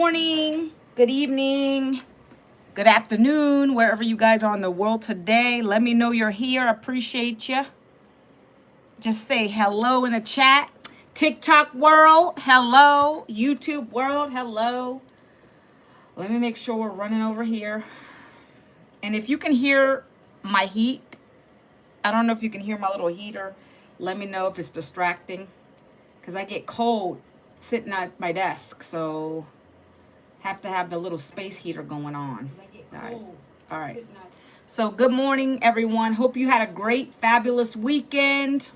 Morning, good evening, good afternoon, wherever you guys are in the world today. Let me know you're here. Appreciate you. Just say hello in the chat. TikTok world, hello. YouTube world, hello. Let me make sure we're running over here. And if you can hear my heat, I don't know if you can hear my little heater. Let me know if it's distracting because I get cold sitting at my desk. So have to have the little space heater going on, guys. All right. So good morning, everyone. Hope you had a great, fabulous weekend.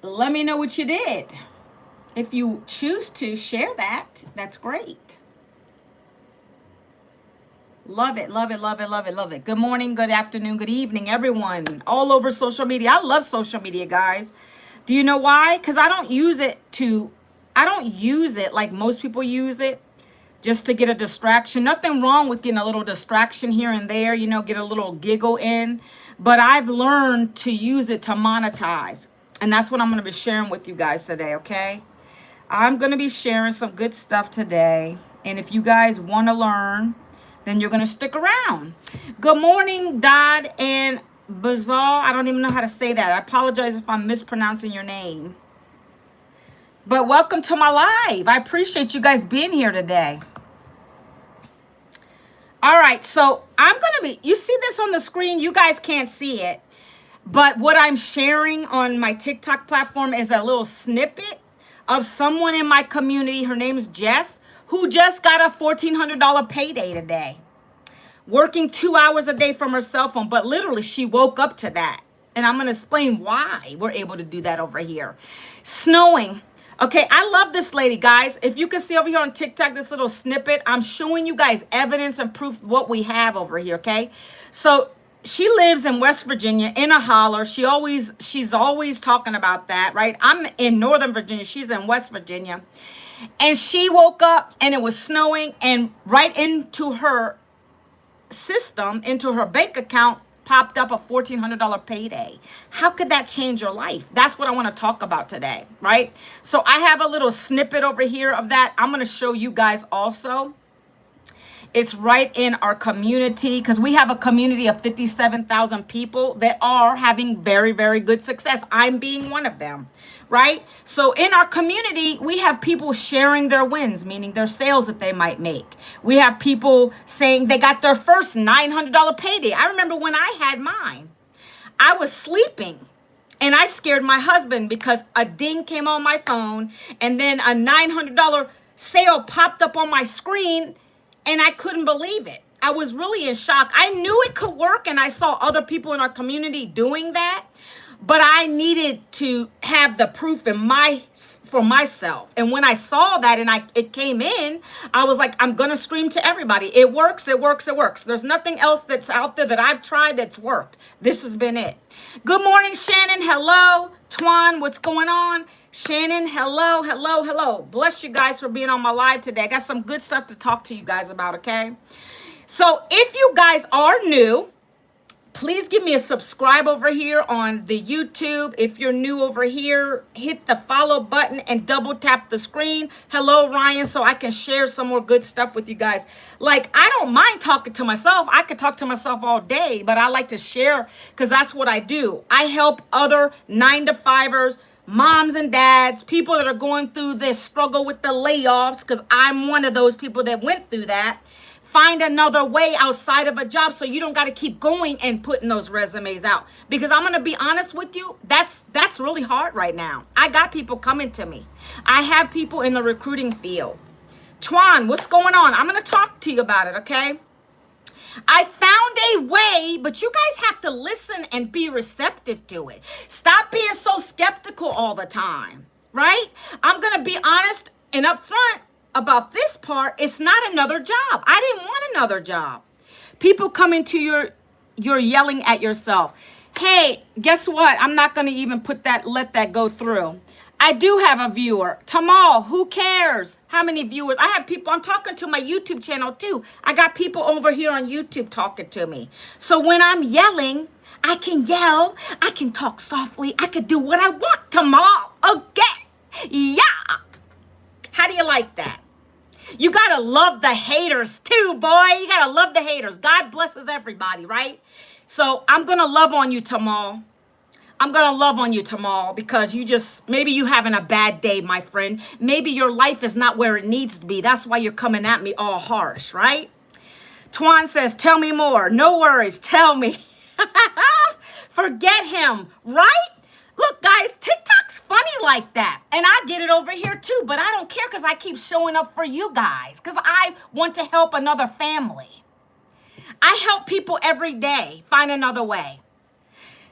Let me know what you did. If you choose to share that, that's great. Love it, love it, love it, love it, love it. Good morning, good afternoon, good evening, everyone. All over social media. I love social media, guys. Do you know why? Because I don't use it like most people use it, just to get a distraction. Nothing wrong with getting a little distraction here and there, get a little giggle in. But I've learned to use it to monetize. And that's what I'm going to be sharing with you guys today, okay? I'm going to be sharing some good stuff today. And if you guys want to learn, then you're going to stick around. Good morning, Dodd and Bazal. I don't even know how to say that. I apologize if I'm mispronouncing your name. But welcome to my live. I appreciate you guys being here today. All right, so you see this on the screen? You guys can't see it. But what I'm sharing on my TikTok platform is a little snippet of someone in my community. Her name's Jess, who just got a $1,400 payday today. Working 2 hours a day from her cell phone, but literally she woke up to that. And I'm going to explain why we're able to do that over here. Snowing. Okay, I love this lady, guys. If you can see over here on TikTok, this little snippet, I'm showing you guys evidence and proof of what we have over here, okay? So she lives in West Virginia in a holler. She's always talking about that, right? I'm in Northern Virginia. She's in West Virginia. And she woke up and it was snowing, and right into her system, into her bank account, popped up a $1,400 payday. How could that change your life? That's what I want to talk about today, right? So I have a little snippet over here of that. I'm going to show you guys also. It's right in our community, because we have a community of 57,000 people that are having very, very good success. I'm being one of them, right? So in our community, we have people sharing their wins, meaning their sales that they might make. We have people saying they got their first $900 payday. I remember when I had mine, I was sleeping and I scared my husband because a ding came on my phone and then a $900 sale popped up on my screen. And I couldn't believe it. I was really in shock. I knew it could work, and I saw other people in our community doing that, but I needed to have the proof for myself. And when I saw that and it came in, I was like, I'm gonna scream to everybody. It works, it works, it works. There's nothing else that's out there that I've tried that's worked. This has been it. Good morning, Shannon. Hello. Twan, what's going on? Shannon, hello, hello, hello. Bless you guys for being on my live today. I got some good stuff to talk to you guys about, okay? So if you guys are new, please give me a subscribe over here on the YouTube. If you're new over here, hit the follow button and double tap the screen. Hello, Ryan, so I can share some more good stuff with you guys. Like, I don't mind talking to myself. I could talk to myself all day, but I like to share because that's what I do. I help other 9-to-5ers, moms and dads, people that are going through this struggle with the layoffs, because I'm one of those people that went through that. Find another way outside of a job so you don't got to keep going and putting those resumes out. Because I'm going to be honest with you, that's really hard right now. I got people coming to me. I have people in the recruiting field. Twan, what's going on? I'm going to talk to you about it, okay? I found a way, but you guys have to listen and be receptive to it. Stop being so skeptical all the time, right? I'm going to be honest and upfront about this part. It's not another job. I didn't want another job. People come into you're yelling at yourself. Hey, guess what? I'm not going to even let that go through. I do have a viewer. Tamal, who cares how many viewers? I have people, I'm talking to my YouTube channel too. I got people over here on YouTube talking to me. So when I'm yelling, I can yell, I can talk softly, I can do what I want, Tamal. Okay. Yeah. How do you like that? You got to love the haters too, boy. You got to love the haters. God blesses everybody, right? So I'm going to love on you, Tamal. I'm going to love on you, Tamal, because maybe you having a bad day, my friend. Maybe your life is not where it needs to be. That's why you're coming at me all harsh, right? Twan says, tell me more. No worries. Tell me. Forget him, right? Look, guys, TikTok's funny like that. And I get it over here too, but I don't care because I keep showing up for you guys because I want to help another family. I help people every day find another way.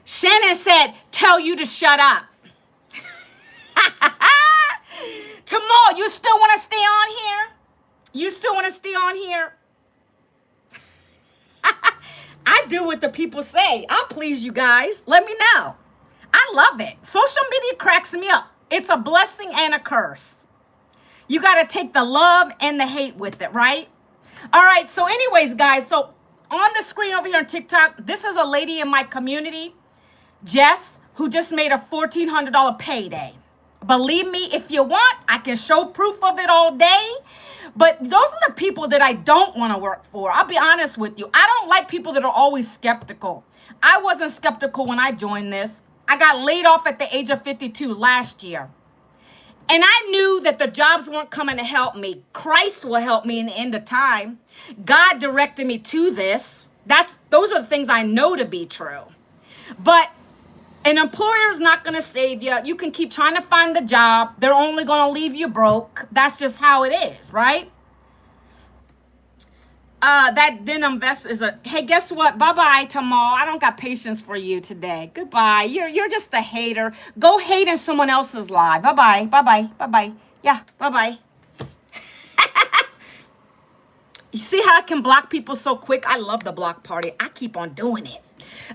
Shannon said, tell you to shut up. Tamal, you still want to stay on here? You still want to stay on here? I do what the people say. I'll please you guys. Let me know. I love it. Social media cracks me up. It's a blessing and a curse. You got to take the love and the hate with it, right? All right. So anyways, guys, so on the screen over here on TikTok, this is a lady in my community, Jess, who just made a $1,400 payday. Believe me, if you want, I can show proof of it all day. But those are the people that I don't want to work for. I'll be honest with you. I don't like people that are always skeptical. I wasn't skeptical when I joined this. I got laid off at the age of 52 last year. And I knew that the jobs weren't coming to help me. Christ will help me in the end of time. God directed me to this. Those are the things I know to be true. But an employer is not going to save you. You can keep trying to find the job. They're only going to leave you broke. That's just how it is, right? That denim vest is hey, guess what? Bye-bye, Tamal. I don't got patience for you today. Goodbye. You're just a hater. Go hate in someone else's life. Bye-bye. Bye-bye. Bye-bye. Yeah, bye-bye. You see how I can block people so quick? I love the block party. I keep on doing it.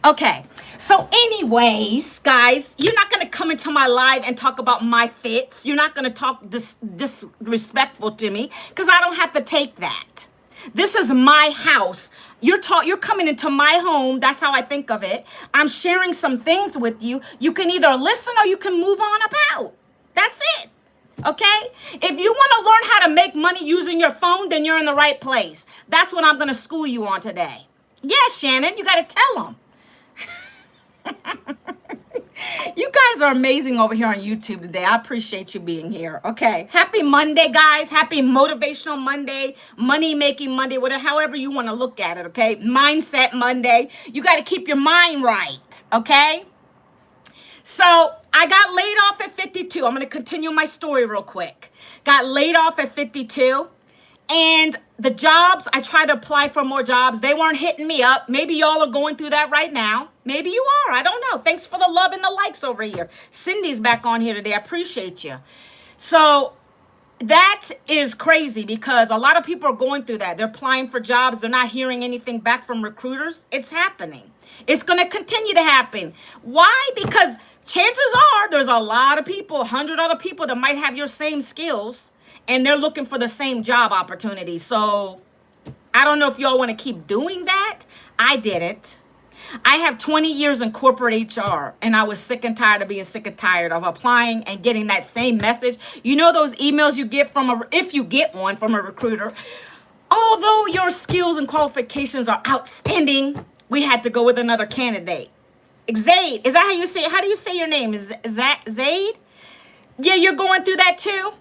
Okay, so anyways, guys, you're not going to come into my live and talk about my fits. You're not going to talk disrespectful to me because I don't have to take that. This is my house. You're coming into my home. That's how I think of it. I'm sharing some things with you. You can either listen or you can move on about. That's it. Okay? If you want to learn how to make money using your phone, then you're in the right place. That's what I'm going to school you on today. Yes, Shannon, you got to tell them. You guys are amazing over here on YouTube today. I appreciate you being here. Okay. Happy Monday, guys. Happy Motivational Monday, Money Making Monday, whatever, however you want to look at it. Okay. Mindset Monday. You got to keep your mind right. Okay. So I got laid off at 52. I'm going to continue my story real quick. Got laid off at 52. And the jobs, I tried to apply for more jobs. They weren't hitting me up. Maybe y'all are going through that right now. Maybe you are. I don't know. Thanks for the love and the likes over here. Cindy's back on here today. I appreciate you. So that is crazy because a lot of people are going through that. They're applying for jobs. They're not hearing anything back from recruiters. It's happening. It's going to continue to happen. Why? Because chances are there's a lot of people, 100 other people that might have your same skills. And they're looking for the same job opportunity. So I don't know if y'all want to keep doing that. I did it. I have 20 years in corporate HR, and I was sick and tired of being sick and tired of applying and getting that same message. You know those emails you get if you get one from a recruiter, although your skills and qualifications are outstanding, we had to go with another candidate. Zaid, is that how you say it? How do you say your name? Is that Zaid? Yeah, you're going through that too?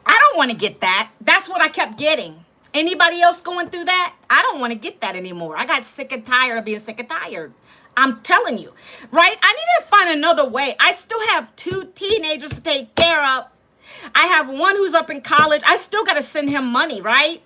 I don't want to get that. That's what I kept getting. Anybody else going through that? I don't want to get that anymore. I got sick and tired of being sick and tired. I'm telling you, right? I needed to find another way. I still have 2 teenagers to take care of. I have one who's up in college. I still got to send him money, right?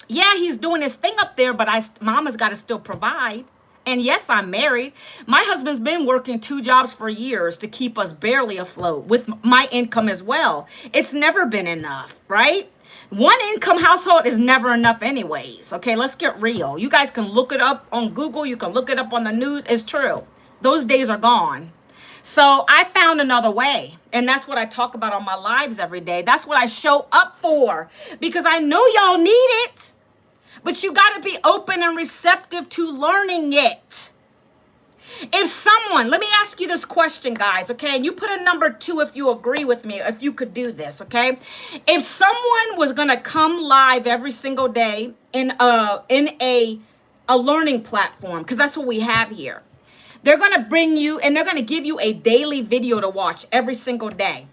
Yeah, he's doing his thing up there, but mama's got to still provide. And yes, I'm married. My husband's been working 2 jobs for years to keep us barely afloat with my income as well. It's never been enough, right? One income household is never enough anyways. Okay, let's get real. You guys can look it up on Google. You can look it up on the news. It's true. Those days are gone. So I found another way. And that's what I talk about on my lives every day. That's what I show up for because I know y'all need it. But you got to be open and receptive to learning it. If someone, let me ask you this question, guys, okay? And you put a number 2 if you agree with me, if you could do this, okay? If someone was gonna come live every single day in a learning platform, because that's what we have here, they're gonna bring you and they're gonna give you a daily video to watch every single day.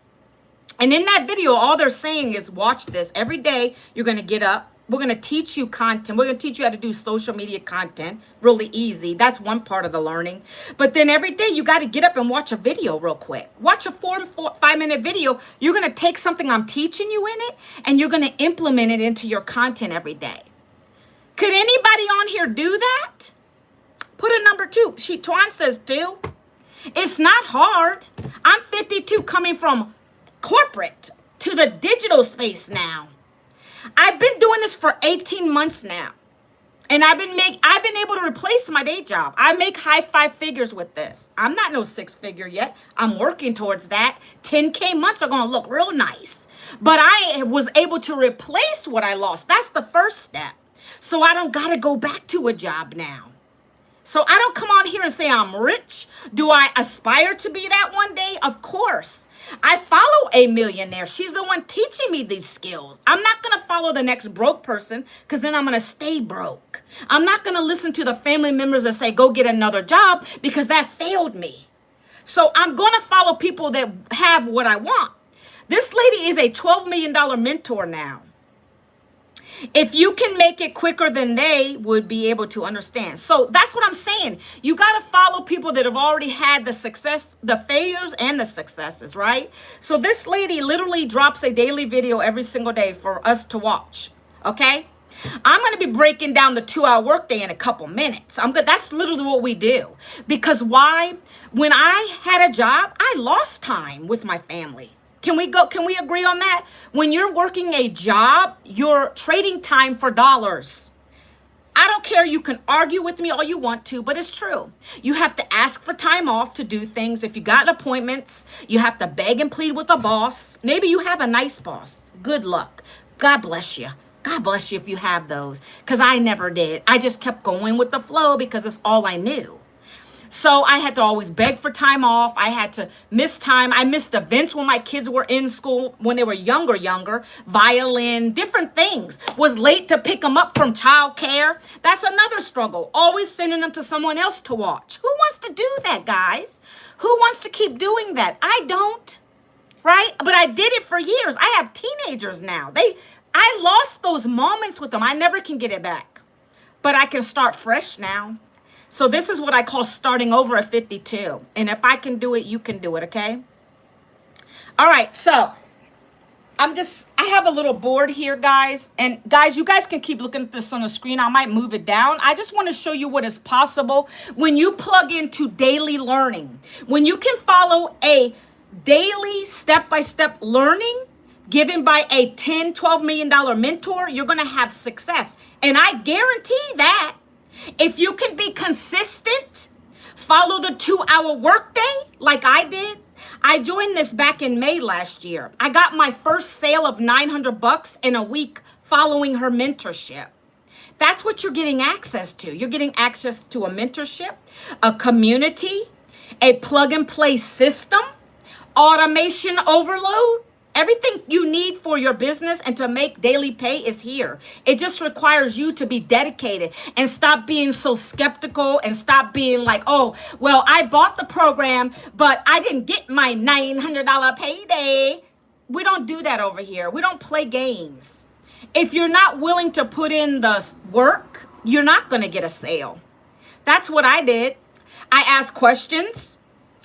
And in that video, all they're saying is watch this. Every day, you're going to get up. We're going to teach you content. We're going to teach you how to do social media content really easy. That's one part of the learning. But then every day, you got to get up and watch a video real quick. Watch a 5-minute video. You're going to take something I'm teaching you in it, and you're going to implement it into your content every day. Could anybody on here do that? Put a number 2. Twan says 2. It's not hard. I'm 52 coming from corporate to the digital space now. I've been doing this for 18 months now. And I've been able to replace my day job. I make high 5 figures with this. I'm not no 6-figure yet. I'm working towards that. 10K months are going to look real nice. But I was able to replace what I lost. That's the first step. So I don't got to go back to a job now. So I don't come on here and say I'm rich. Do I aspire to be that one day? Of course. I follow a millionaire. She's the one teaching me these skills. I'm not going to follow the next broke person because then I'm going to stay broke. I'm not going to listen to the family members that say, go get another job because that failed me. So I'm going to follow people that have what I want. This lady is a $12 million mentor now. If you can make it quicker than they would be able to understand. So that's what I'm saying. You got to follow people that have already had the success, the failures and the successes, right? So this lady literally drops a daily video every single day for us to watch. Okay. I'm going to be breaking down the 2-hour workday in a couple minutes. That's literally what we do. Because why? When I had a job, I lost time with my family. Can we agree on that? When you're working a job, you're trading time for dollars. I don't care. You can argue with me all you want to, but it's true. You have to ask for time off to do things. If you got appointments, you have to beg and plead with a boss. Maybe you have a nice boss. Good luck. God bless you. God bless you if you have those, because I never did. I just kept going with the flow because it's all I knew. So I had to always beg for time off. I had to miss time. I missed events when my kids were in school, when they were younger, violin, different things. Was late to pick them up from childcare. That's another struggle. Always sending them to someone else to watch. Who wants to do that, guys? Who wants to keep doing that? I don't, right? But I did it for years. I have teenagers now. I lost those moments with them. I never can get it back, but I can start fresh now. So this is what I call starting over at 52. And if I can do it, you can do it, okay? All right, so I have a little board here, guys. And guys, you guys can keep looking at this on the screen. I might move it down. I just want to show you what is possible when you plug into daily learning. When you can follow a daily step-by-step learning given by a $10-12 million mentor, you're going to have success. And I guarantee that. If you can be consistent, follow the 2-hour workday like I did. I joined this back in May last year. I got my first sale of $900 in a week following her mentorship. That's what you're getting access to. You're getting access to a mentorship, a community, a plug and play system, automation overload. Everything you need for your business and to make daily pay is here. It just requires you to be dedicated and stop being so skeptical and stop being like, oh, well, I bought the program, but I didn't get my $900 payday. We don't do that over here. We don't play games. If you're not willing to put in the work, you're not going to get a sale. That's what I did. I asked questions.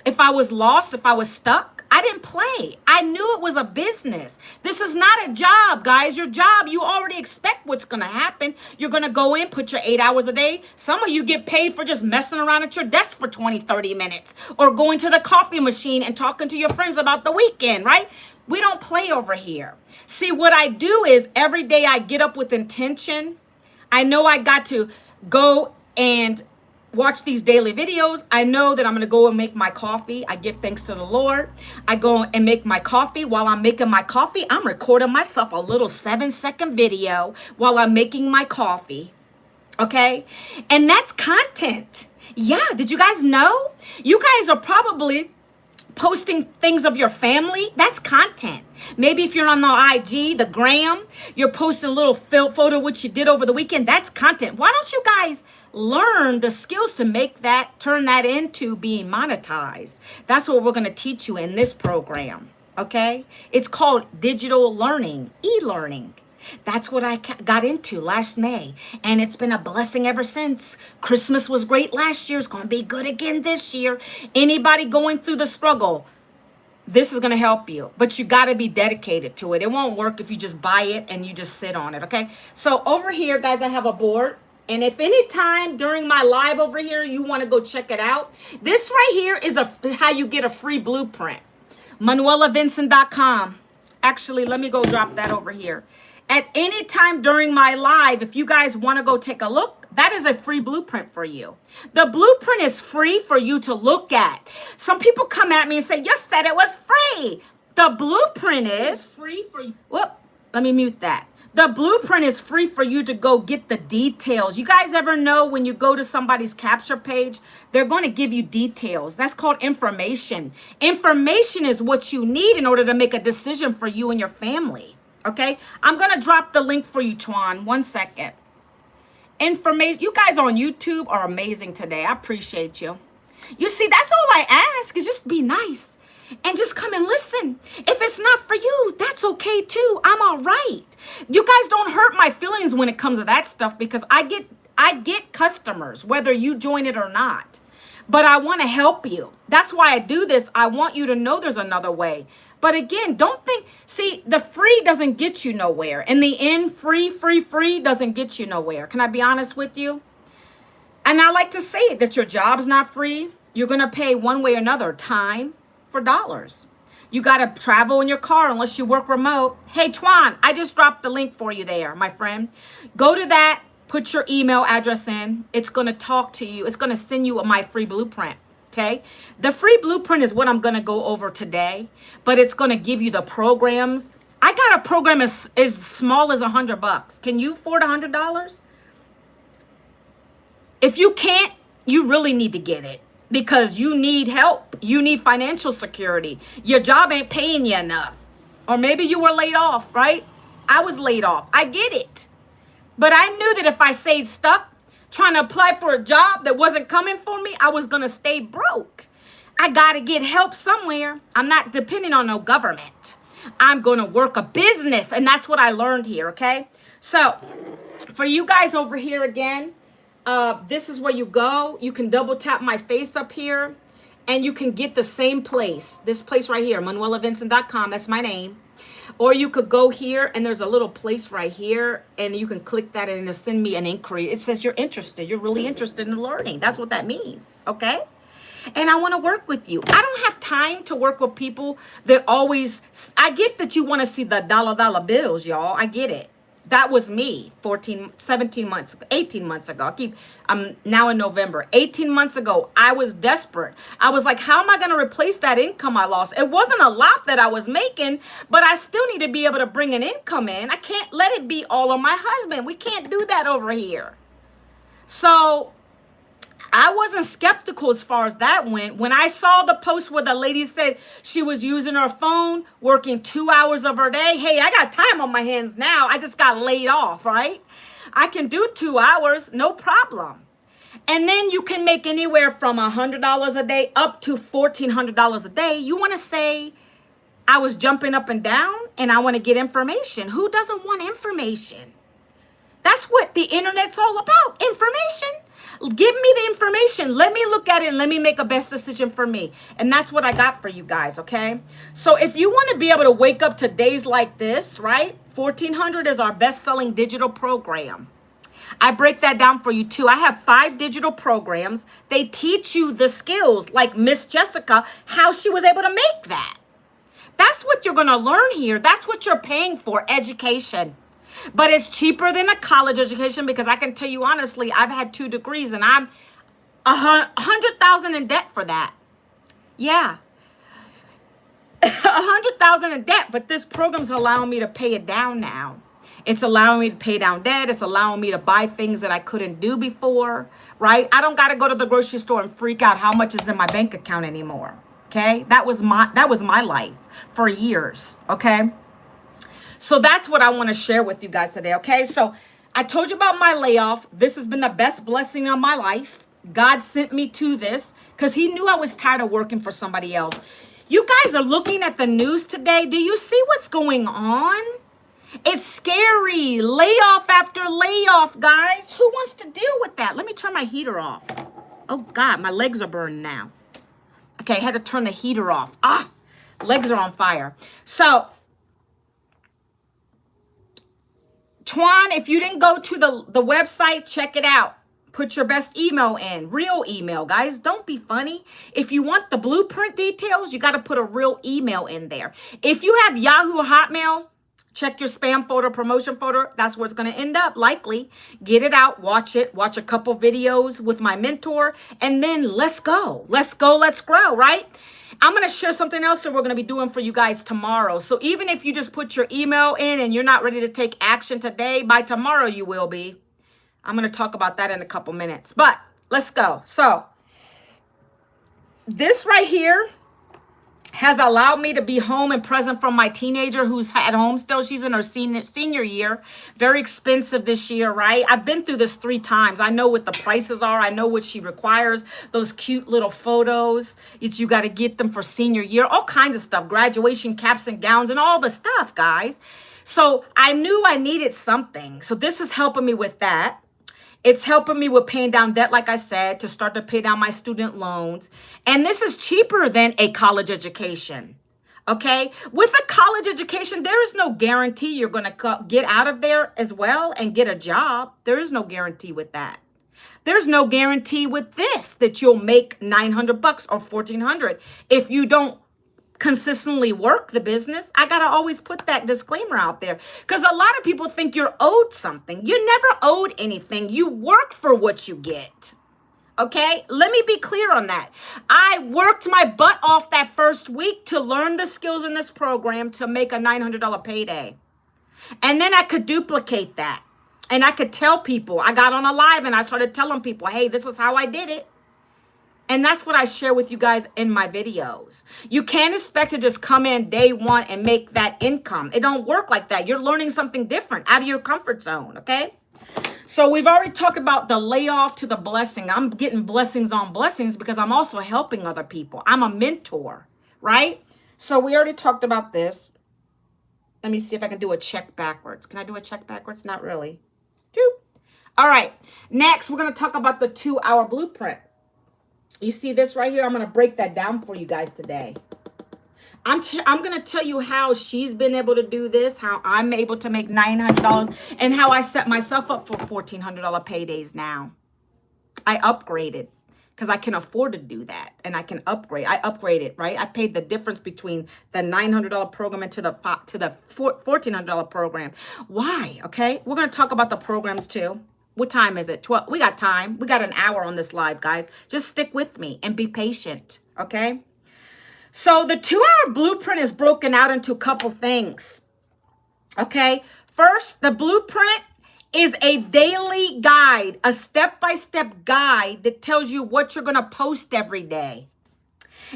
If I was lost, if I was stuck, I didn't play. I knew it was a business. This is not a job, guys. Your job, you already expect what's going to happen. You're going to go in, put your 8 hours a day. Some of you get paid for just messing around at your desk for 20-30 minutes or going to the coffee machine and talking to your friends about the weekend, right? We don't play over here. See, what I do is every day I get up with intention. I know I got to go and watch these daily videos. I know that I'm going to go and make my coffee. I give thanks to the Lord. I go and make my coffee. While I'm making my coffee, I'm recording myself a little 7-second video while I'm making my coffee. Okay? And that's content. Yeah, did you guys know? You guys are probably posting things of your family. That's content. Maybe if you're on the IG, the gram, you're posting a little photo what you did over the weekend. That's content. Why don't you guys learn the skills to make that, turn that into being monetized? That's what we're going to teach you in this program. Okay? It's called digital learning, e-learning. That's what I got into last May, and it's been a blessing ever since. Christmas was great last year. It's going to be good again this year. Anybody going through the struggle, this is going to help you, but you got to be dedicated to it. It won't work if you just buy it and you just sit on it, okay? So over here, guys, I have a board, and if any time during my live over here you want to go check it out, this right here is how you get a free blueprint. ManuelaVincent.com. Actually, let me go drop that over here. At any time during my live, if you guys want to go take a look, that is a free blueprint for you. The blueprint is free for you to look at. Some people come at me and say, you said it was free. The blueprint is free for you. Whoop, let me mute that. The blueprint is free for you to go get the details. You guys ever know when you go to somebody's capture page, they're going to give you details. That's called information. Information is what you need in order to make a decision for you and your family. Okay, I'm going to drop the link for you, Twan. 1 second. Information. You guys on YouTube are amazing today. I appreciate you. You see, that's all I ask is just be nice and just come and listen. If it's not for you, that's okay too. I'm all right. You guys don't hurt my feelings when it comes to that stuff because I get customers, whether you join it or not. But I want to help you. That's why I do this. I want you to know there's another way. But again, don't think, see, the free doesn't get you nowhere. In the end, free doesn't get you nowhere. Can I be honest with you? And I like to say that your job's not free. You're going to pay one way or another, time for dollars. You got to travel in your car unless you work remote. Hey, Twan, I just dropped the link for you there, my friend. Go to that, put your email address in. It's going to talk to you. It's going to send you my free blueprint. Okay, the free blueprint is what I'm going to go over today, but it's going to give you the programs. I got a program as small as $100. Can you afford $100? If you can't, you really need to get it because you need help. You need financial security. Your job ain't paying you enough. Or maybe you were laid off, right? I was laid off. I get it. But I knew that if I stayed stuck, trying to apply for a job that wasn't coming for me, I was going to stay broke. I got to get help somewhere. I'm not depending on no government. I'm going to work a business. And that's what I learned here, okay? So for you guys over here again, this is where you go. You can double tap my face up here and you can get the same place. This place right here, ManuelaVincent.com. That's my name. Or you could go here and there's a little place right here and you can click that and it'll send me an inquiry. It says you're interested. You're really interested in learning. That's what that means. Okay. And I want to work with you. I don't have time to work with people that always, I get that you want to see the dollar bills, y'all. I get it. That was me 18 months ago. I'm now in November. 18 months ago, I was desperate. I was like, how am I going to replace that income I lost? It wasn't a lot that I was making, but I still need to be able to bring an income in. I can't let it be all on my husband. We can't do that over here. So I wasn't skeptical as far as that went. When I saw the post where the lady said she was using her phone, working 2 hours of her day. Hey, I got time on my hands now. I just got laid off, right? I can do 2 hours, no problem. And then you can make anywhere from $100 a day up to $1,400 a day. You want to say, I was jumping up and down and I want to get information. Who doesn't want information? That's what the internet's all about, information. Give me the information. Let me look at it and let me make a best decision for me. And that's what I got for you guys, okay? So if you want to be able to wake up to days like this, right? 1400 is our best-selling digital program. I break that down for you too. I have 5 digital programs. They teach you the skills like Miss Jessica, how she was able to make that. That's what you're going to learn here. That's what you're paying for, education. But it's cheaper than a college education because I can tell you honestly, I've had 2 degrees and I'm $100,000 in debt for that. Yeah. $100,000 in debt, but this program's allowing me to pay it down now. It's allowing me to pay down debt. It's allowing me to buy things that I couldn't do before, right? I don't got to go to the grocery store and freak out how much is in my bank account anymore. Okay? That was my life for years, okay? So that's what I want to share with you guys today, okay? So I told you about my layoff. This has been the best blessing of my life. God sent me to this because he knew I was tired of working for somebody else. You guys are looking at the news today. Do you see what's going on? It's scary. Layoff after layoff, guys. Who wants to deal with that? Let me turn my heater off. Oh, God, my legs are burning now. Okay, I had to turn the heater off. Legs are on fire. So, Twan, if you didn't go to the website, check it out. Put your best email in. Real email, guys. Don't be funny. If you want the blueprint details, you got to put a real email in there. If you have Yahoo or Hotmail, check your spam folder, promotion folder. That's where it's going to end up, likely. Get it out, watch it, watch a couple videos with my mentor, and then let's go. Let's go, let's grow, right? I'm going to share something else that we're going to be doing for you guys tomorrow. So even if you just put your email in and you're not ready to take action today, by tomorrow you will be. I'm going to talk about that in a couple minutes, but let's go. So this right here has allowed me to be home and present from my teenager who's at home still. She's in her senior year. Very expensive this year, right? I've been through this 3 times. I know what the prices are. I know what she requires. Those cute little photos. You got to get them for senior year. All kinds of stuff. Graduation caps and gowns and all the stuff, guys. So I knew I needed something. So this is helping me with that. It's helping me with paying down debt, like I said, to start to pay down my student loans. And this is cheaper than a college education, okay? With a college education, there is no guarantee you're going to get out of there as well and get a job. There is no guarantee with that. There's no guarantee with this that you'll make $900 or $1,400 if you don't consistently work the business. I got to always put that disclaimer out there because a lot of people think you're owed something. You're never owed anything. You work for what you get. Okay? Let me be clear on that. I worked my butt off that first week to learn the skills in this program to make a $900 payday. And then I could duplicate that. And I could tell people. I got on a live and I started telling people, hey, this is how I did it. And that's what I share with you guys in my videos. You can't expect to just come in day one and make that income. It don't work like that. You're learning something different out of your comfort zone, okay? So we've already talked about the layoff to the blessing. I'm getting blessings on blessings because I'm also helping other people. I'm a mentor, right? So we already talked about this. Let me see if I can do a check backwards. Can I do a check backwards? Not really. Doop. All right. Next, we're going to talk about the 2-hour blueprint. You see this right here? I'm going to break that down for you guys today. I'm going to tell you how she's been able to do this, how I'm able to make $900, and how I set myself up for $1,400 paydays now. I upgraded because I can afford to do that, and I can upgrade. I upgraded, right? I paid the difference between the $900 program and to the $1,400 program. Why? Okay, we're going to talk about the programs too. What time is it? 12. We got time. We got an hour on this live, guys. Just stick with me and be patient, okay? So the 2-hour blueprint is broken out into a couple things, okay? First, the blueprint is a daily guide, a step-by-step guide that tells you what you're going to post every day.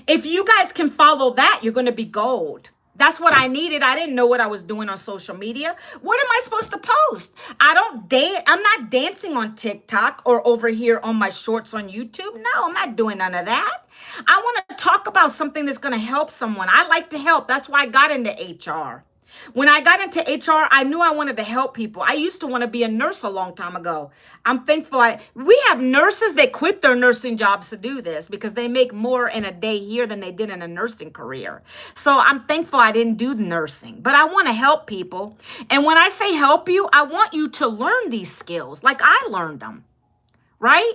If you guys can follow that, you're going to be gold. That's what I needed. I didn't know what I was doing on social media. What am I supposed to post? I'm not dancing on TikTok or over here on my shorts on YouTube. No, I'm not doing none of that. I want to talk about something that's going to help someone. I like to help. That's why I got into HR. When I got into HR, I knew I wanted to help people. I used to want to be a nurse a long time ago. I'm thankful. We have nurses that quit their nursing jobs to do this because they make more in a day here than they did in a nursing career. So I'm thankful I didn't do nursing, but I want to help people. And when I say help you, I want you to learn these skills like I learned them, right?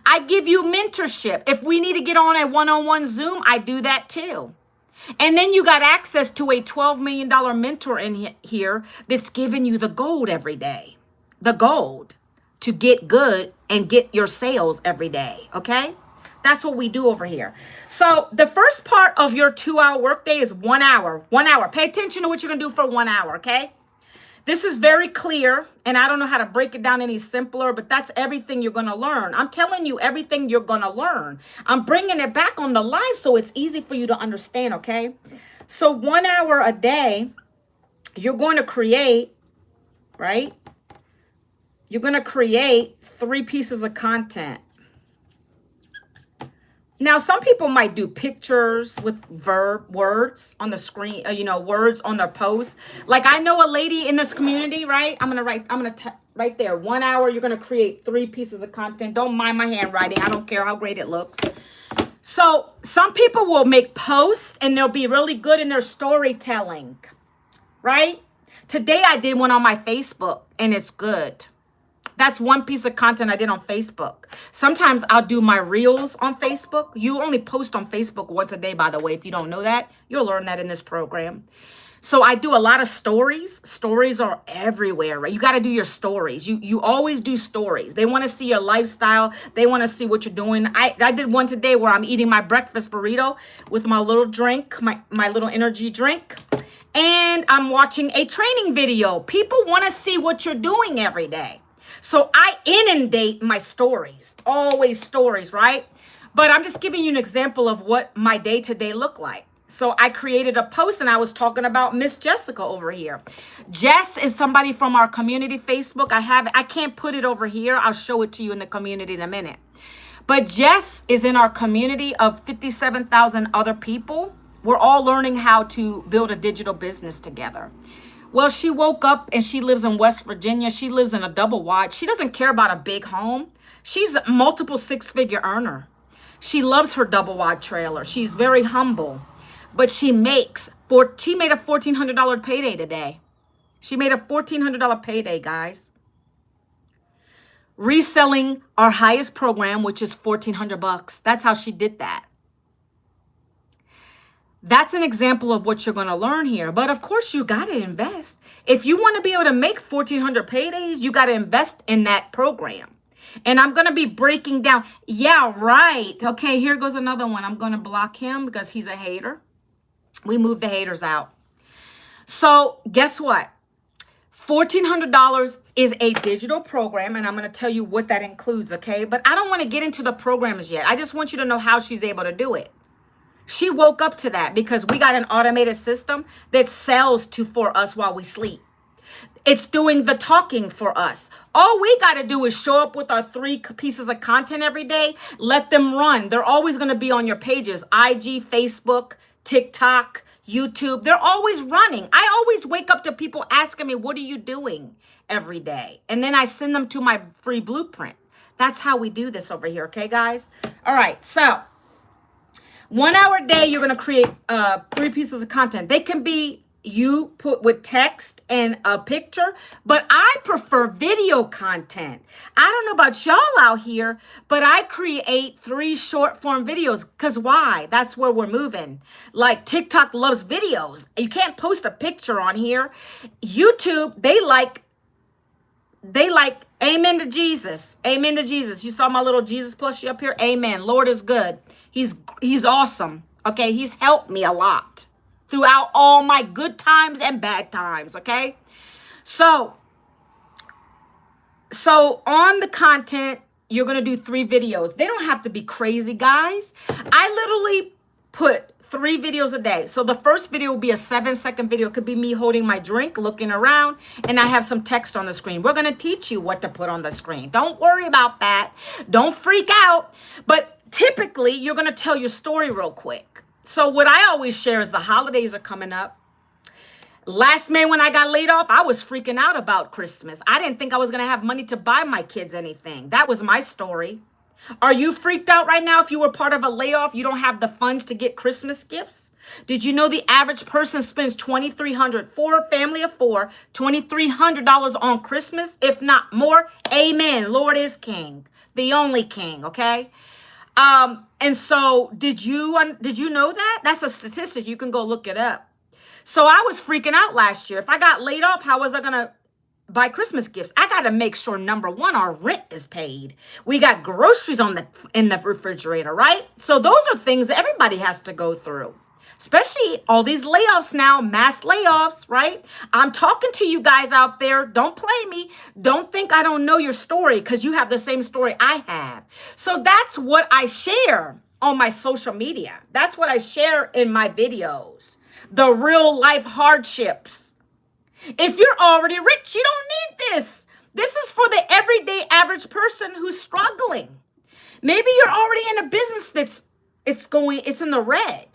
I give you mentorship. If we need to get on a one-on-one Zoom, I do that too. And then you got access to a $12 million mentor in here that's giving you the gold every day. The gold to get good and get your sales every day, okay? That's what we do over here. So the first part of your 2-hour workday is 1 hour. 1 hour. Pay attention to what you're going to do for 1 hour, okay? This is very clear, and I don't know how to break it down any simpler, but that's everything you're going to learn. I'm telling you everything you're going to learn. I'm bringing it back on the live so it's easy for you to understand, okay? So 1 hour a day, you're going to create, right? You're going to create 3 pieces of content. Now, some people might do pictures with words on the screen, words on their posts. Like I know a lady in this community, right? I'm going to right there, 1 hour, you're going to create 3 pieces of content. Don't mind my handwriting. I don't care how great it looks. So some people will make posts and they'll be really good in their storytelling, right? Today I did one on my Facebook and it's good. That's 1 piece of content I did on Facebook. Sometimes I'll do my reels on Facebook. You only post on Facebook once a day, by the way. If you don't know that, you'll learn that in this program. So I do a lot of stories. Stories are everywhere, right? You got to do your stories. You always do stories. They want to see your lifestyle. They want to see what you're doing. I did one today where I'm eating my breakfast burrito with my little drink, my little energy drink. And I'm watching a training video. People want to see what you're doing every day. So I inundate my stories, always stories, right? But I'm just giving you an example of what my day-to-day looked like. So I created a post and I was talking about Miss Jessica over here. Jess is somebody from our community Facebook. I can't put it over here. I'll show it to you in the community in a minute. But Jess is in our community of 57,000 other people. We're all learning how to build a digital business together. Well, she woke up and she lives in West Virginia. She lives in a double wide. She doesn't care about a big home. She's a multiple 6-figure earner. She loves her double wide trailer. She's very humble, but she made a $1,400 payday today. She made a $1,400 payday, guys. Reselling our highest program, which is $1,400. That's how she did that. That's an example of what you're going to learn here. But of course, you got to invest. If you want to be able to make 1,400 paydays, you got to invest in that program. And I'm going to be breaking down. Yeah, right. Okay, here goes another one. I'm going to block him because he's a hater. We move the haters out. So guess what? $1,400 is a digital program, and I'm going to tell you what that includes, okay? But I don't want to get into the programs yet. I just want you to know how she's able to do it. She woke up to that because we got an automated system that sells for us while we sleep. It's doing the talking for us. All we got to do is show up with our 3 pieces of content every day. Let them run. They're always going to be on your pages. IG, Facebook, TikTok, YouTube. They're always running. I always wake up to people asking me, what are you doing every day? And then I send them to my free blueprint. That's how we do this over here. Okay, guys? All right. So 1 hour a day, you're going to create 3 pieces of content. They can be you put with text and a picture, but I prefer video content. I don't know about y'all out here, but I create 3 short form videos. Because why? That's where we're moving. Like TikTok loves videos. You can't post a picture on here. YouTube, they like amen to Jesus. Amen to Jesus. You saw my little Jesus plushie up here? Amen. Lord is good. He's awesome. Okay. He's helped me a lot throughout all my good times and bad times. Okay. So on the content, you're going to do 3 videos. They don't have to be crazy, guys. I literally put 3 videos a day. So the first video will be a 7-second video. It could be me holding my drink, looking around, and I have some text on the screen. We're going to teach you what to put on the screen. Don't worry about that. Don't freak out. But typically, you're going to tell your story real quick. So what I always share is the holidays are coming up. Last May when I got laid off, I was freaking out about Christmas. I didn't think I was going to have money to buy my kids anything. That was my story. Are you freaked out right now if you were part of a layoff? You don't have the funds to get Christmas gifts? Did you know the average person spends $2,300 for a family of 4, $2,300 on Christmas, if not more? Amen. Lord is king, the only king, okay? And so did you know that? That's a statistic. You can go look it up. So I was freaking out last year. If I got laid off, how was I going to buy Christmas gifts? I got to make sure, number 1, our rent is paid. We got groceries in the refrigerator, right? So those are things that everybody has to go through. especially all these layoffs now, mass layoffs, right? I'm talking to you guys out there. Don't play me. Don't think I don't know your story because you have the same story I have. So that's what I share on my social media. That's what I share in my videos. The real life hardships. If you're already rich, you don't need this. This is for the everyday average person who's struggling. Maybe you're already in a business it's in the red.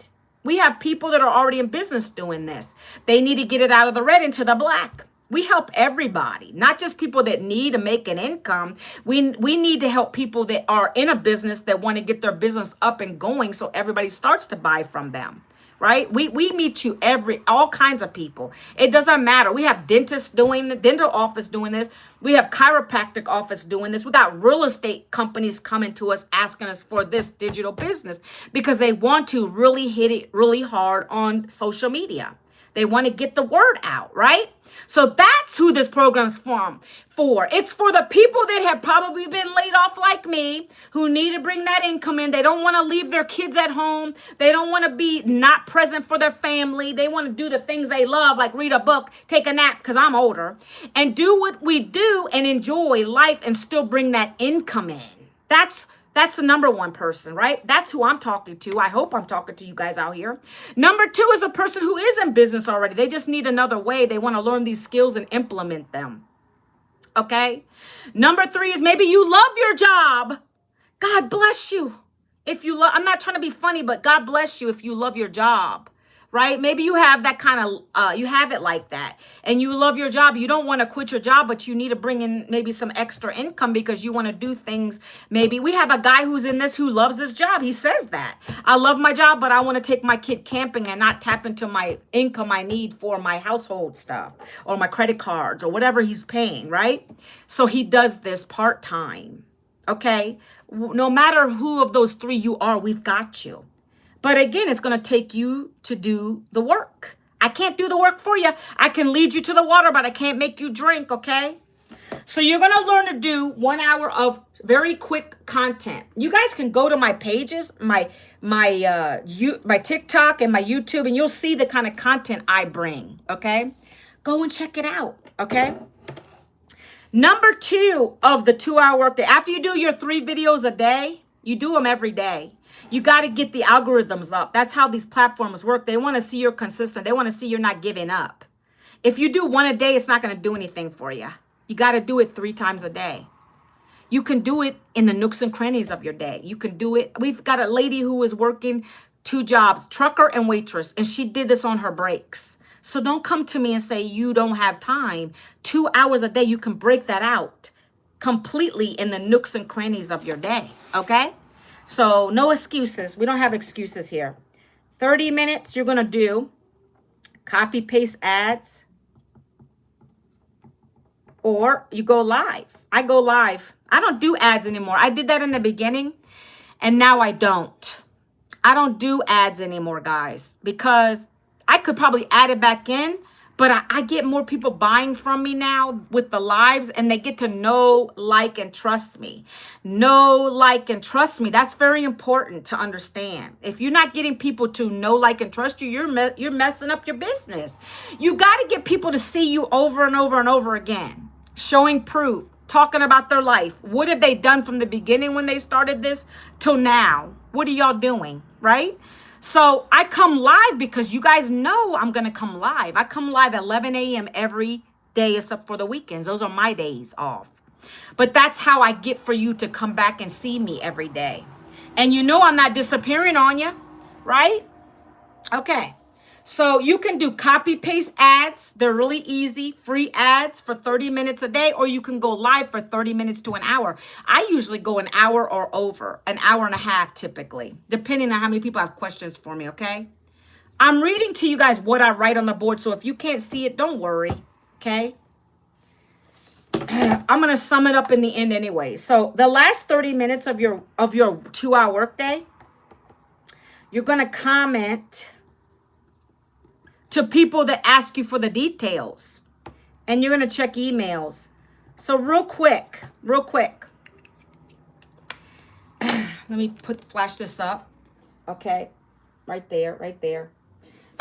We have people that are already in business doing this. They need to get it out of the red into the black. We help everybody, not just people that need to make an income. We need to help people that are in a business that want to get their business up and going so everybody starts to buy from them. Right? We meet you all kinds of people. It doesn't matter. We have dentists doing the dental office doing this. We have chiropractic office doing this. We got real estate companies coming to us asking us for this digital business because they want to really hit it really hard on social media. They want to get the word out, right? So that's who this program's for. It's for the people that have probably been laid off like me, who need to bring that income in. They don't want to leave their kids at home. They don't want to be not present for their family. They want to do the things they love, like read a book, take a nap, because I'm older, and do what we do and enjoy life and still bring that income in. That's the number one person, right? That's who I'm talking to. I hope I'm talking to you guys out here. Number two is a person who is in business already. They just need another way. They want to learn these skills and implement them. Okay? Number three is maybe you love your job. God bless you. I'm not trying to be funny, but God bless you if you love your job. Right? Maybe you have that kind of, you have it like that and you love your job. You don't want to quit your job, but you need to bring in maybe some extra income because you want to do things. Maybe we have a guy who's in this who loves his job. He says that I love my job, but I want to take my kid camping and not tap into my income I need for my household stuff or my credit cards or whatever he's paying. Right? So he does this part-time. Okay. No matter who of those three you are, we've got you. But again, it's going to take you to do the work. I can't do the work for you. I can lead you to the water, but I can't make you drink, okay? So you're going to learn to do 1 hour of very quick content. You guys can go to my pages, my TikTok and my YouTube, and you'll see the kind of content I bring, okay? Go and check it out, okay? Number two of the 2 hour workday. After you do your 3 videos a day, you do them every day. You got to get the algorithms up. That's how these platforms work. They want to see you're consistent. They want to see you're not giving up. If you do 1 a day, it's not going to do anything for you. You got to do it 3 times a day. You can do it in the nooks and crannies of your day. You can do it. We've got a lady who is working 2 jobs, trucker and waitress, and she did this on her breaks. So don't come to me and say you don't have time. 2 hours a day, you can break that out completely in the nooks and crannies of your day, okay? So no excuses. We don't have excuses here. 30 minutes, you're going to do copy paste ads, or you go live. I go live. I don't do ads anymore. I did that in the beginning and now I don't. I don't do ads anymore, guys, because I could probably add it back in, but I get more people buying from me now with the lives, and they get to know, like, and trust me. Know, like, and trust me. That's very important to understand. If you're not getting people to know, like, and trust you, you're messing up your business. You got to get people to see you over and over and over again, showing proof, talking about their life. What have they done from the beginning when they started this till now? What are y'all doing, right? So I come live because you guys know I'm going to come live. I come live at 11 a.m. every day except for the weekends. Those are my days off. But that's how I get for you to come back and see me every day. And you know I'm not disappearing on you, right? Okay. So you can do copy paste ads. They're really easy, free ads for 30 minutes a day, or you can go live for 30 minutes to an hour. I usually go an hour or over, an hour and a half typically, depending on how many people have questions for me, okay? I'm reading to you guys what I write on the board, so if you can't see it, don't worry, okay? I'm going to sum it up in the end anyway. So the last 30 minutes of your 2 hour workday, you're going to comment to people that ask you for the details, and you're going to check emails. So real quick, let me flash this up. Okay. Right there.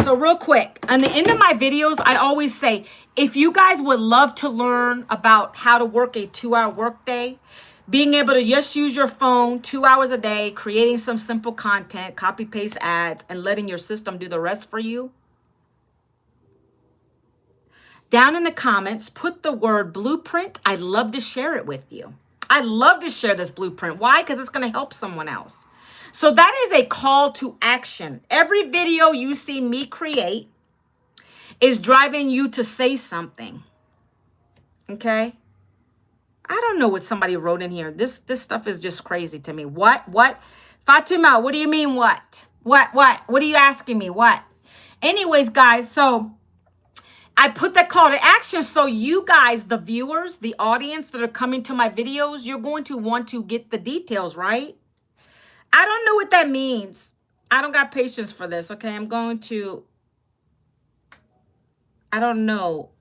So real quick, on the end of my videos, I always say, if you guys would love to learn about how to work a 2-hour workday, being able to just use your phone 2 hours a day, creating some simple content, copy paste ads, and letting your system do the rest for you, down in the comments, put the word blueprint. I'd love to share it with you. I'd love to share this blueprint. Why? Because it's going to help someone else. So that is a call to action. Every video you see me create is driving you to say something. Okay? I don't know what somebody wrote in here. This stuff is just crazy to me. What? Fatima, what do you mean what? What? What are you asking me? What? Anyways, guys, so I put that call to action so you guys, the viewers, the audience that are coming to my videos, you're going to want to get the details, right? I don't know what that means. I don't got patience for this, okay? I don't know.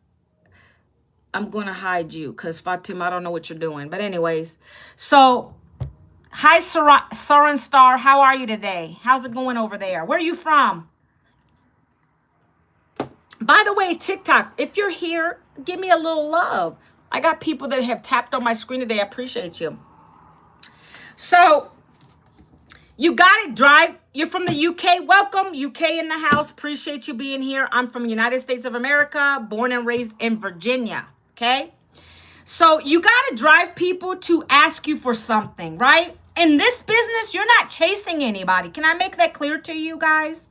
I'm going to hide you because Fatima, I don't know what you're doing. But anyways, so hi, Soren Star. How are you today? How's it going over there? Where are you from? By the way, TikTok, if you're here, give me a little love. I got people that have tapped on my screen today. I appreciate you. So you got it, drive. You're from the UK. Welcome, UK in the house. Appreciate you being here. I'm from the United States of America, born and raised in Virginia, okay? So you got to drive people to ask you for something, right? In this business, you're not chasing anybody. Can I make that clear to you guys?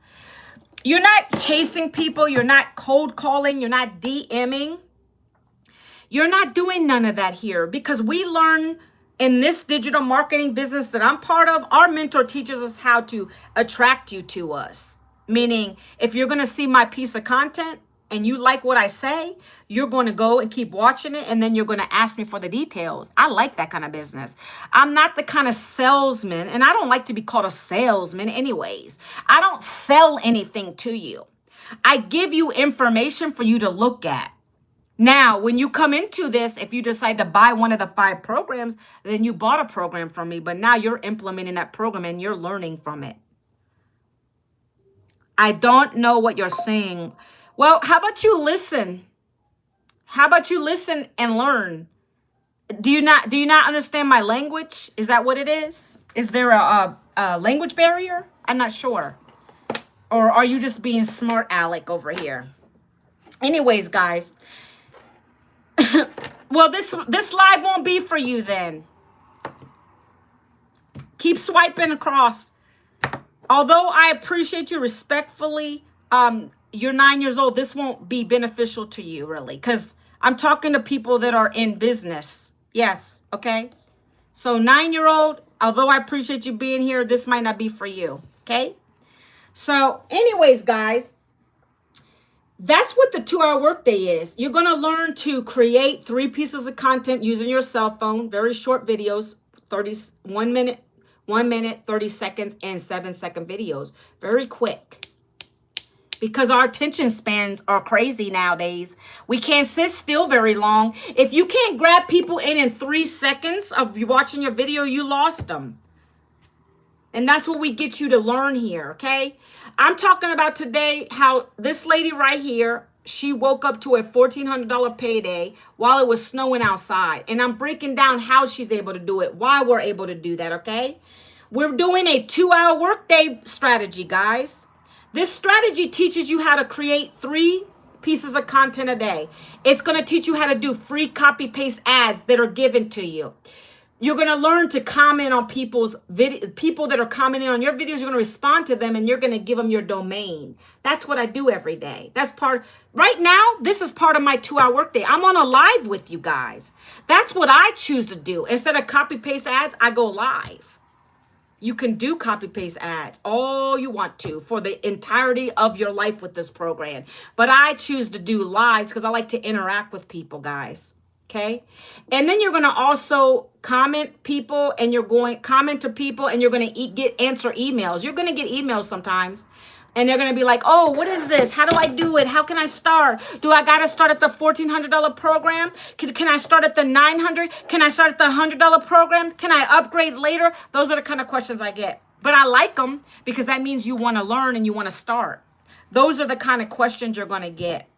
You're not chasing people. You're not cold calling. You're not DMing. You're not doing none of that here because we learn in this digital marketing business that I'm part of, our mentor teaches us how to attract you to us. Meaning, if you're going to see my piece of content and you like what I say, you're going to go and keep watching it, and then you're going to ask me for the details. I like that kind of business. I'm not the kind of salesman, and I don't like to be called a salesman anyways. I don't sell anything to you. I give you information for you to look at. Now, when you come into this, if you decide to buy one of the 5 programs, then you bought a program from me, but now you're implementing that program and you're learning from it. I don't know what you're saying. Well, how about you listen? How about you listen and learn? Do you not understand my language? Is that what it is? Is there a language barrier? I'm not sure. Or are you just being smart Alec over here? Anyways, guys. Well, this live won't be for you then. Keep swiping across. Although I appreciate you respectfully, you're 9 years old. This won't be beneficial to you really, because I'm talking to people that are in business. Yes, okay? So 9-year-old, although I appreciate you being here, this might not be for you, okay? So anyways, guys, that's what the 2-hour workday is. You're going to learn to create 3 pieces of content using your cell phone, very short videos, 1 minute, 30 seconds, and 7-second videos. Very quick. Because our attention spans are crazy nowadays. We can't sit still very long. If you can't grab people in 3 seconds of you watching your video, you lost them. And that's what we get you to learn here, okay? I'm talking about today how this lady right here, she woke up to a $1,400 payday while it was snowing outside. And I'm breaking down how she's able to do it, why we're able to do that, okay? We're doing a 2-hour workday strategy, guys. This strategy teaches you how to create 3 pieces of content a day. It's going to teach you how to do free copy paste ads that are given to you. You're going to learn to comment on people's people that are commenting on your videos. You're going to respond to them and you're going to give them your domain. That's what I do every day. That's right now, this is part of my 2-hour workday. I'm on a live with you guys. That's what I choose to do. Instead of copy paste ads, I go live. You can do copy paste ads all you want to for the entirety of your life with this program. But I choose to do lives because I like to interact with people, guys. Okay. And then you're going to also comment to people and you're going to answer emails. You're going to get emails sometimes and they're going to be like, oh, what is this? How do I do it? How can I start? Do I got to start at the $1,400 program? Can I start at the $900? Can I start at the $100 program? Can I upgrade later? Those are the kind of questions I get. But I like them because that means you want to learn and you want to start. Those are the kind of questions you're going to get.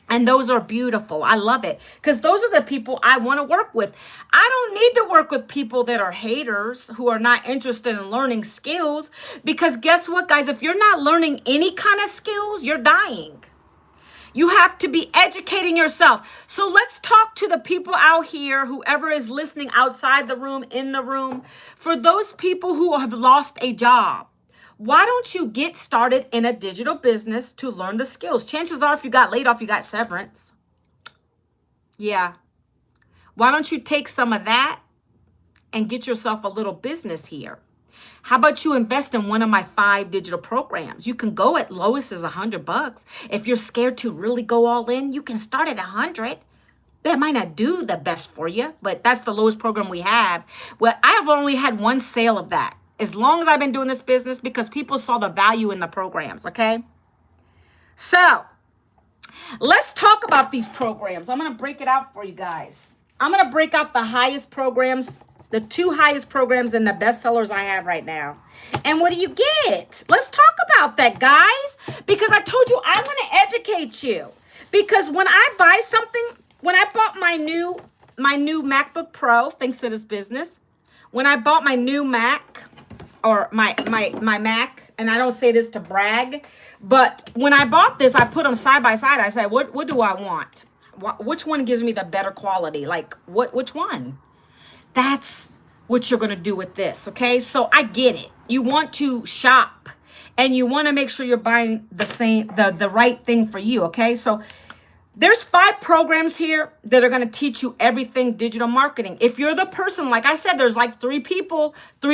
And those are beautiful. I love it because those are the people I want to work with. I don't need to work with people that are haters who are not interested in learning skills, because guess what, guys? If you're not learning any kind of skills, you're dying. You have to be educating yourself. So let's talk to the people out here, whoever is listening outside the room, in the room, for those people who have lost a job. Why don't you get started in a digital business to learn the skills? Chances are if you got laid off, you got severance. Yeah. Why don't you take some of that and get yourself a little business here? How about you invest in one of my 5 digital programs? You can go at lowest as $100. If you're scared to really go all in, you can start at 100. That might not do the best for you, but that's the lowest program we have. Well, I have only had one sale of that as long as I've been doing this business, because people saw the value in the programs, okay? So let's talk about these programs. I'm going to break it out for you guys. I'm going to break out the highest programs, the 2 highest programs and the best sellers I have right now. And what do you get? Let's talk about that, guys, because I told you I'm going to educate you. Because when I buy something, when I bought my new MacBook Pro, thanks to this business, when I bought my new Mac, or my Mac, and I don't say this to brag, but when I bought this, I put them side by side. I said, what do I want? Which one gives me the better quality? Like, which one? That's what you're going to do with this, okay? So I get it. You want to shop, and you want to make sure you're buying the right thing for you, okay? So there's 5 programs here that are going to teach you everything digital marketing. If you're the person, like I said, there's like 3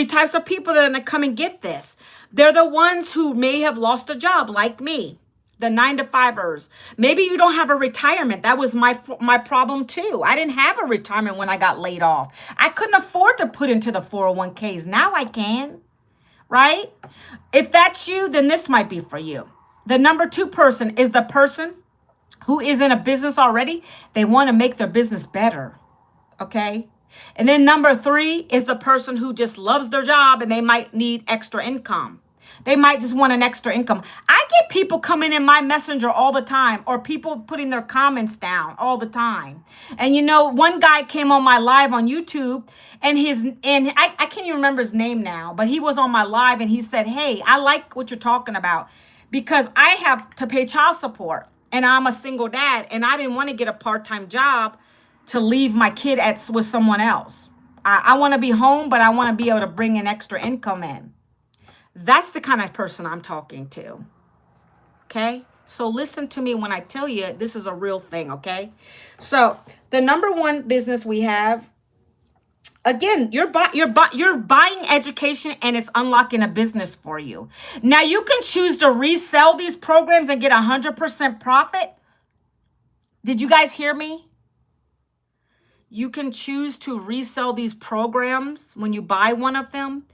types of people that are going to come and get this. They're the ones who may have lost a job, like me, the 9-to-5ers. Maybe you don't have a retirement. That was my problem too. I didn't have a retirement when I got laid off. I couldn't afford to put into the 401ks. Now I can, right? If that's you, then this might be for you. The number 2 person is the person who is in a business already. They want to make their business better, okay? And then number 3 is the person who just loves their job and they might need extra income. They might just want an extra income. I get people coming in my messenger all the time, or people putting their comments down all the time. And you know, one guy came on my live on YouTube, and I can't even remember his name now, but he was on my live and he said, "Hey, I like what you're talking about because I have to pay child support. And I'm a single dad, and I didn't want to get a part-time job to leave my kid with someone else. I want to be home, but I want to be able to bring an extra income in." That's the kind of person I'm talking to, okay? So listen to me when I tell you this is a real thing, okay? So the number 1 business we have, again, you're buying education, and it's unlocking a business for you. Now, you can choose to resell these programs and get 100% profit. Did you guys hear me? You can choose to resell these programs when you buy one of them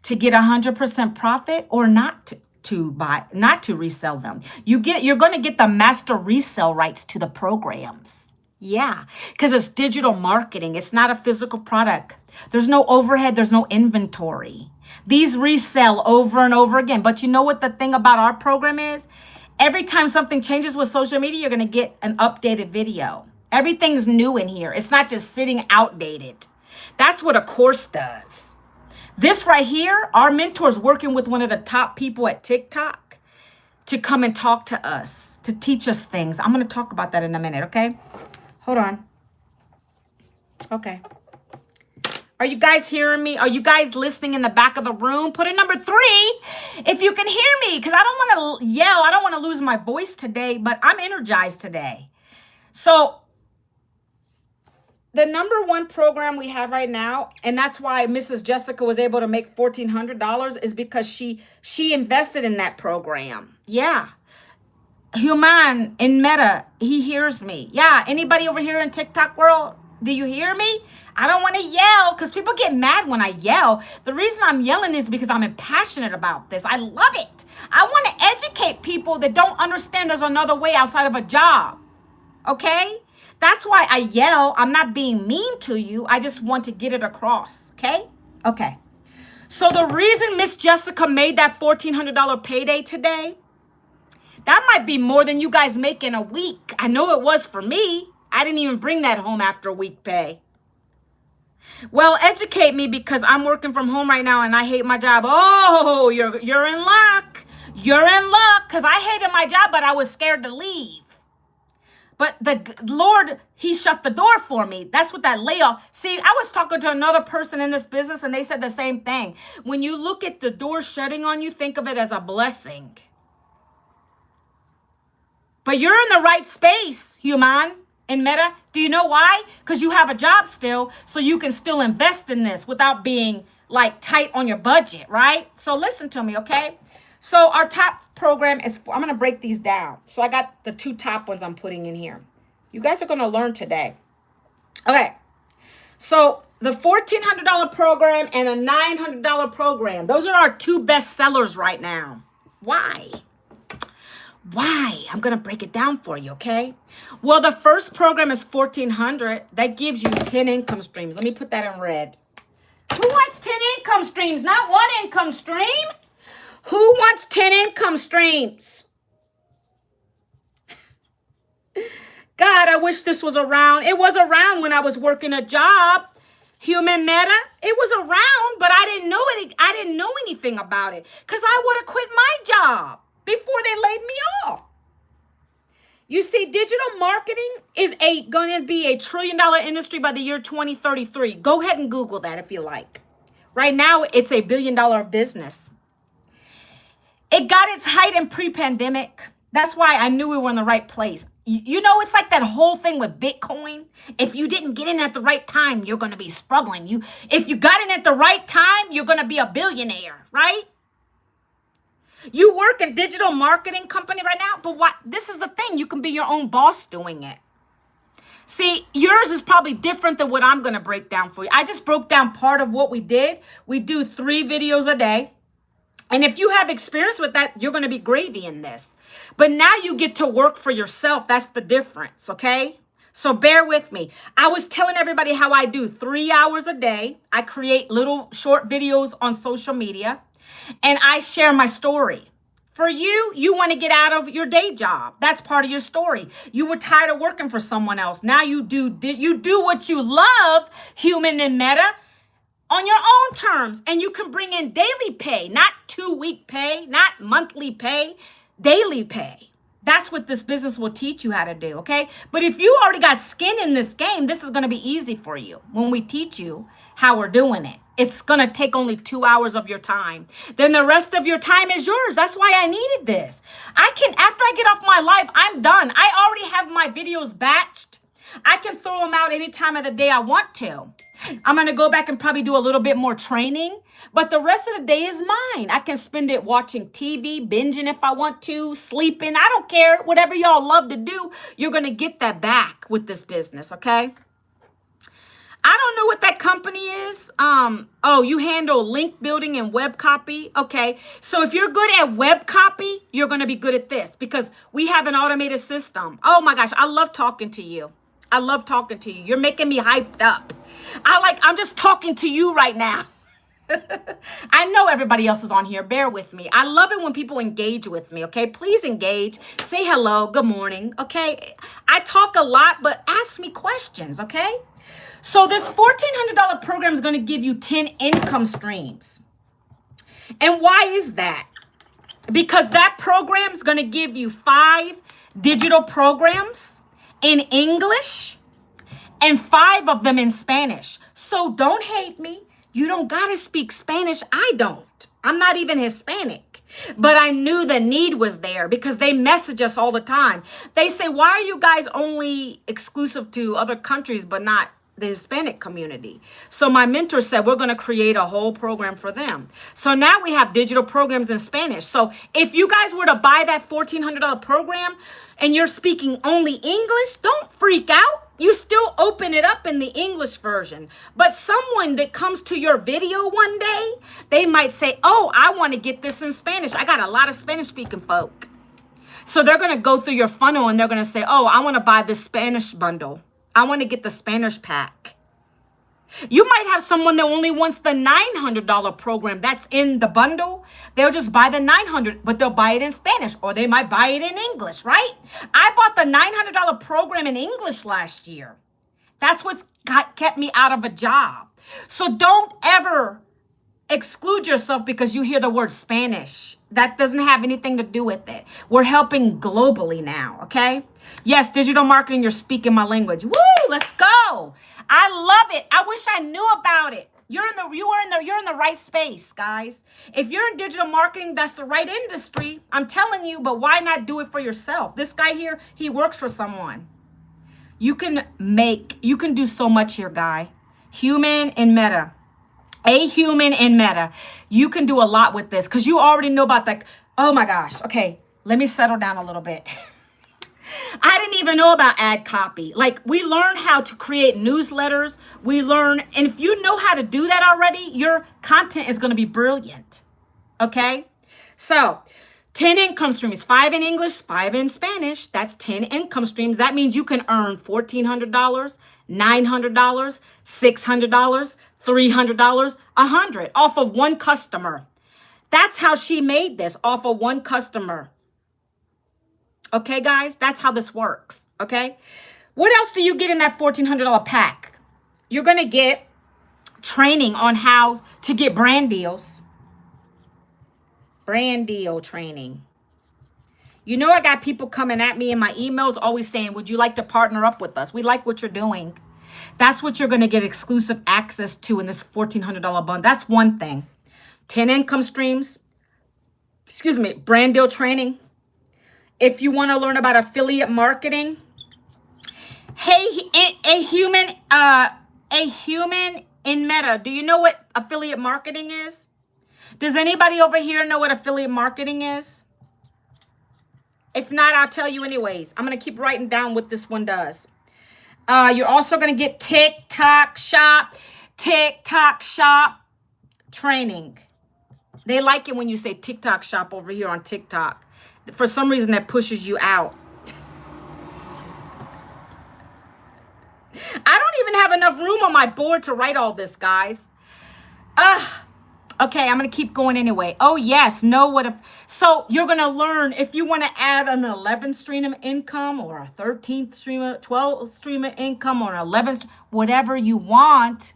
to get 100% profit, or not to resell them. You're going to get the master resell rights to the programs. Yeah, because it's digital marketing. It's not a physical product. There's no overhead. There's no inventory. These resell over and over again. But you know what the thing about our program is? Every time something changes with social media, you're going to get an updated video. Everything's new in here. It's not just sitting outdated. That's what a course does. This right here, our mentor's working with one of the top people at TikTok to come and talk to us, to teach us things. I'm going to talk about that in a minute, okay? Hold on. Okay. Are you guys hearing me? Are you guys listening in the back of the room? Put a number 3 if you can hear me, because I don't want to yell. I don't want to lose my voice today, but I'm energized today. So the number 1 program we have right now, and that's why Mrs. Jessica was able to make $1,400, is because she invested in that program. Yeah. Human in Meta, he hears me. Yeah. Anybody over here in TikTok world? Do you hear me? I don't want to yell because people get mad when I yell. The reason I'm yelling is because I'm passionate about this. I love it. I want to educate people that don't understand there's another way outside of a job. Okay? That's why I yell. I'm not being mean to you. I just want to get it across. Okay? Okay. So the reason Miss Jessica made that $1,400 payday today That might be more than you guys make in a week. I know it was for me. I didn't even bring that home after a week pay. Well, educate me because I'm working from home right now and I hate my job. Oh, you're in luck. You're in luck because I hated my job, but I was scared to leave. But the Lord, he shut the door for me. That's what that layoff. See, I was talking to another person in this business and they said the same thing. When you look at the door shutting on you, think of it as a blessing. But you're in the right space, human, in Meta. Do you know why? Because you have a job still, so you can still invest in this without being like tight on your budget, right? So listen to me, okay? So our top program is, I'm going to break these down. So I got the two top ones I'm putting in here. You guys are going to learn today. Okay. So the $1,400 program and a $900 program, those are our two best sellers right now. Why? Why? I'm going to break it down for you, okay? Well, the first program is $1,400. That gives you 10 income streams. Let me put that in red. Who wants 10 income streams? Not one income stream. Who wants 10 income streams? God, I wish this was around. It was around when I was working a job. Human Meta, it was around, but I didn't know anything about it because I would have quit my job before they laid me off. You see, digital marketing is going to be a $1 trillion industry by the year 2033. Go ahead and Google that if you like. Right now, it's a $1 billion business. It got its height in pre-pandemic. That's why I knew we were in the right place. You know, it's like that whole thing with Bitcoin. If you didn't get in at the right time, you're going to be struggling. If you got in at the right time, you're going to be a billionaire, right? You work in digital marketing company right now, but this is the thing. You can be your own boss doing it. See, yours is probably different than what I'm going to break down for you. I just broke down part of what we did. We do 3 videos a day. And if you have experience with that, you're going to be gravy in this. But now you get to work for yourself. That's the difference, okay? So bear with me. I was telling everybody how I do 3 hours a day. I create little short videos on social media, and I share my story. For you, you want to get out of your day job. That's part of your story. You were tired of working for someone else. Now you do what you love, human and Meta, on your own terms, and you can bring in daily pay, not 2-week pay, not monthly pay, daily pay. That's what this business will teach you how to do, okay? But if you already got skin in this game, this is going to be easy for you when we teach you how we're doing it. It's going to take only 2 hours of your time. Then the rest of your time is yours. That's why I needed this. After I get off my live, I'm done. I already have my videos batched. I can throw them out any time of the day I want to. I'm going to go back and probably do a little bit more training, but the rest of the day is mine. I can spend it watching TV, binging if I want to, sleeping. I don't care. Whatever y'all love to do, you're going to get that back with this business, okay? I don't know what that company is. You handle link building and web copy. Okay. So if you're good at web copy, you're going to be good at this because we have an automated system. Oh my gosh. I love talking to you. I love talking to you. You're making me hyped up. I'm just talking to you right now. I know everybody else is on here. Bear with me. I love it when people engage with me. Okay. Please engage. Say hello. Good morning. Okay. I talk a lot, but ask me questions. Okay. So this $1,400 program is going to give you 10 income streams. And why is that? Because that program is going to give you 5 digital programs in English and 5 of them in Spanish. So don't hate me. You don't got to speak Spanish. I don't. I'm not even Hispanic. But I knew the need was there because they message us all the time. They say, why are you guys only exclusive to other countries but not the Hispanic community? So my mentor said, we're going to create a whole program for them. So now we have digital programs in Spanish. So if you guys were to buy that $1,400 program and you're speaking only English, don't freak out. You still open it up in the English version. But someone that comes to your video one day, they might say, oh, I want to get this in Spanish. I got a lot of Spanish speaking folk. So they're going to go through your funnel and they're going to say, oh, I want to buy this Spanish bundle. I want to get the Spanish pack. You might have someone that only wants the $900 program that's in the bundle. They'll just buy the 900, but they'll buy it in Spanish, or they might buy it in English, right? I bought the $900 program in English last year. That's what's kept me out of a job. So don't ever exclude yourself because you hear the word Spanish. That doesn't have anything to do with it. We're helping globally now, okay? Yes, digital marketing, you're speaking my language. Woo, let's go. I love it. I wish I knew about it. You're in the right space, guys. If you're in digital marketing, that's the right industry. I'm telling you, but why not do it for yourself? This guy here, he works for someone. You can do so much here, guy. Human in Meta. A human in Meta. You can do a lot with this because you already know about oh my gosh. Okay, let me settle down a little bit. I didn't even know about ad copy. Like, we learn how to create newsletters. And if you know how to do that already, your content is going to be brilliant. Okay? So, 10 income streams, 5 in English, 5 in Spanish. That's 10 income streams. That means you can earn $1,400, $900, $600, $300, $100 off of one customer. That's how she made this, off of one customer. Okay, guys, that's how this works. Okay. What else do you get in that $1,400 pack? You're going to get training on how to get brand deals. Brand deal training. You know, I got people coming at me in my emails always saying, would you like to partner up with us? We like what you're doing. That's what you're going to get exclusive access to in this $1,400 bundle. That's one thing. 10 income streams. Brand deal training. If you want to learn about affiliate marketing, hey, a human in Meta. Do you know what affiliate marketing is? Does anybody over here know what affiliate marketing is? If not, I'll tell you anyways. I'm going to keep writing down what this one does. You're also going to get TikTok shop training. They like it when you say TikTok shop over here on TikTok. For some reason, that pushes you out. I don't even have enough room on my board to write all this, guys. Okay, I'm going to keep going anyway. Oh, yes. So you're going to learn if you want to add an 11th stream of income or a 13th stream, 12th stream of income or an 11th, whatever you want.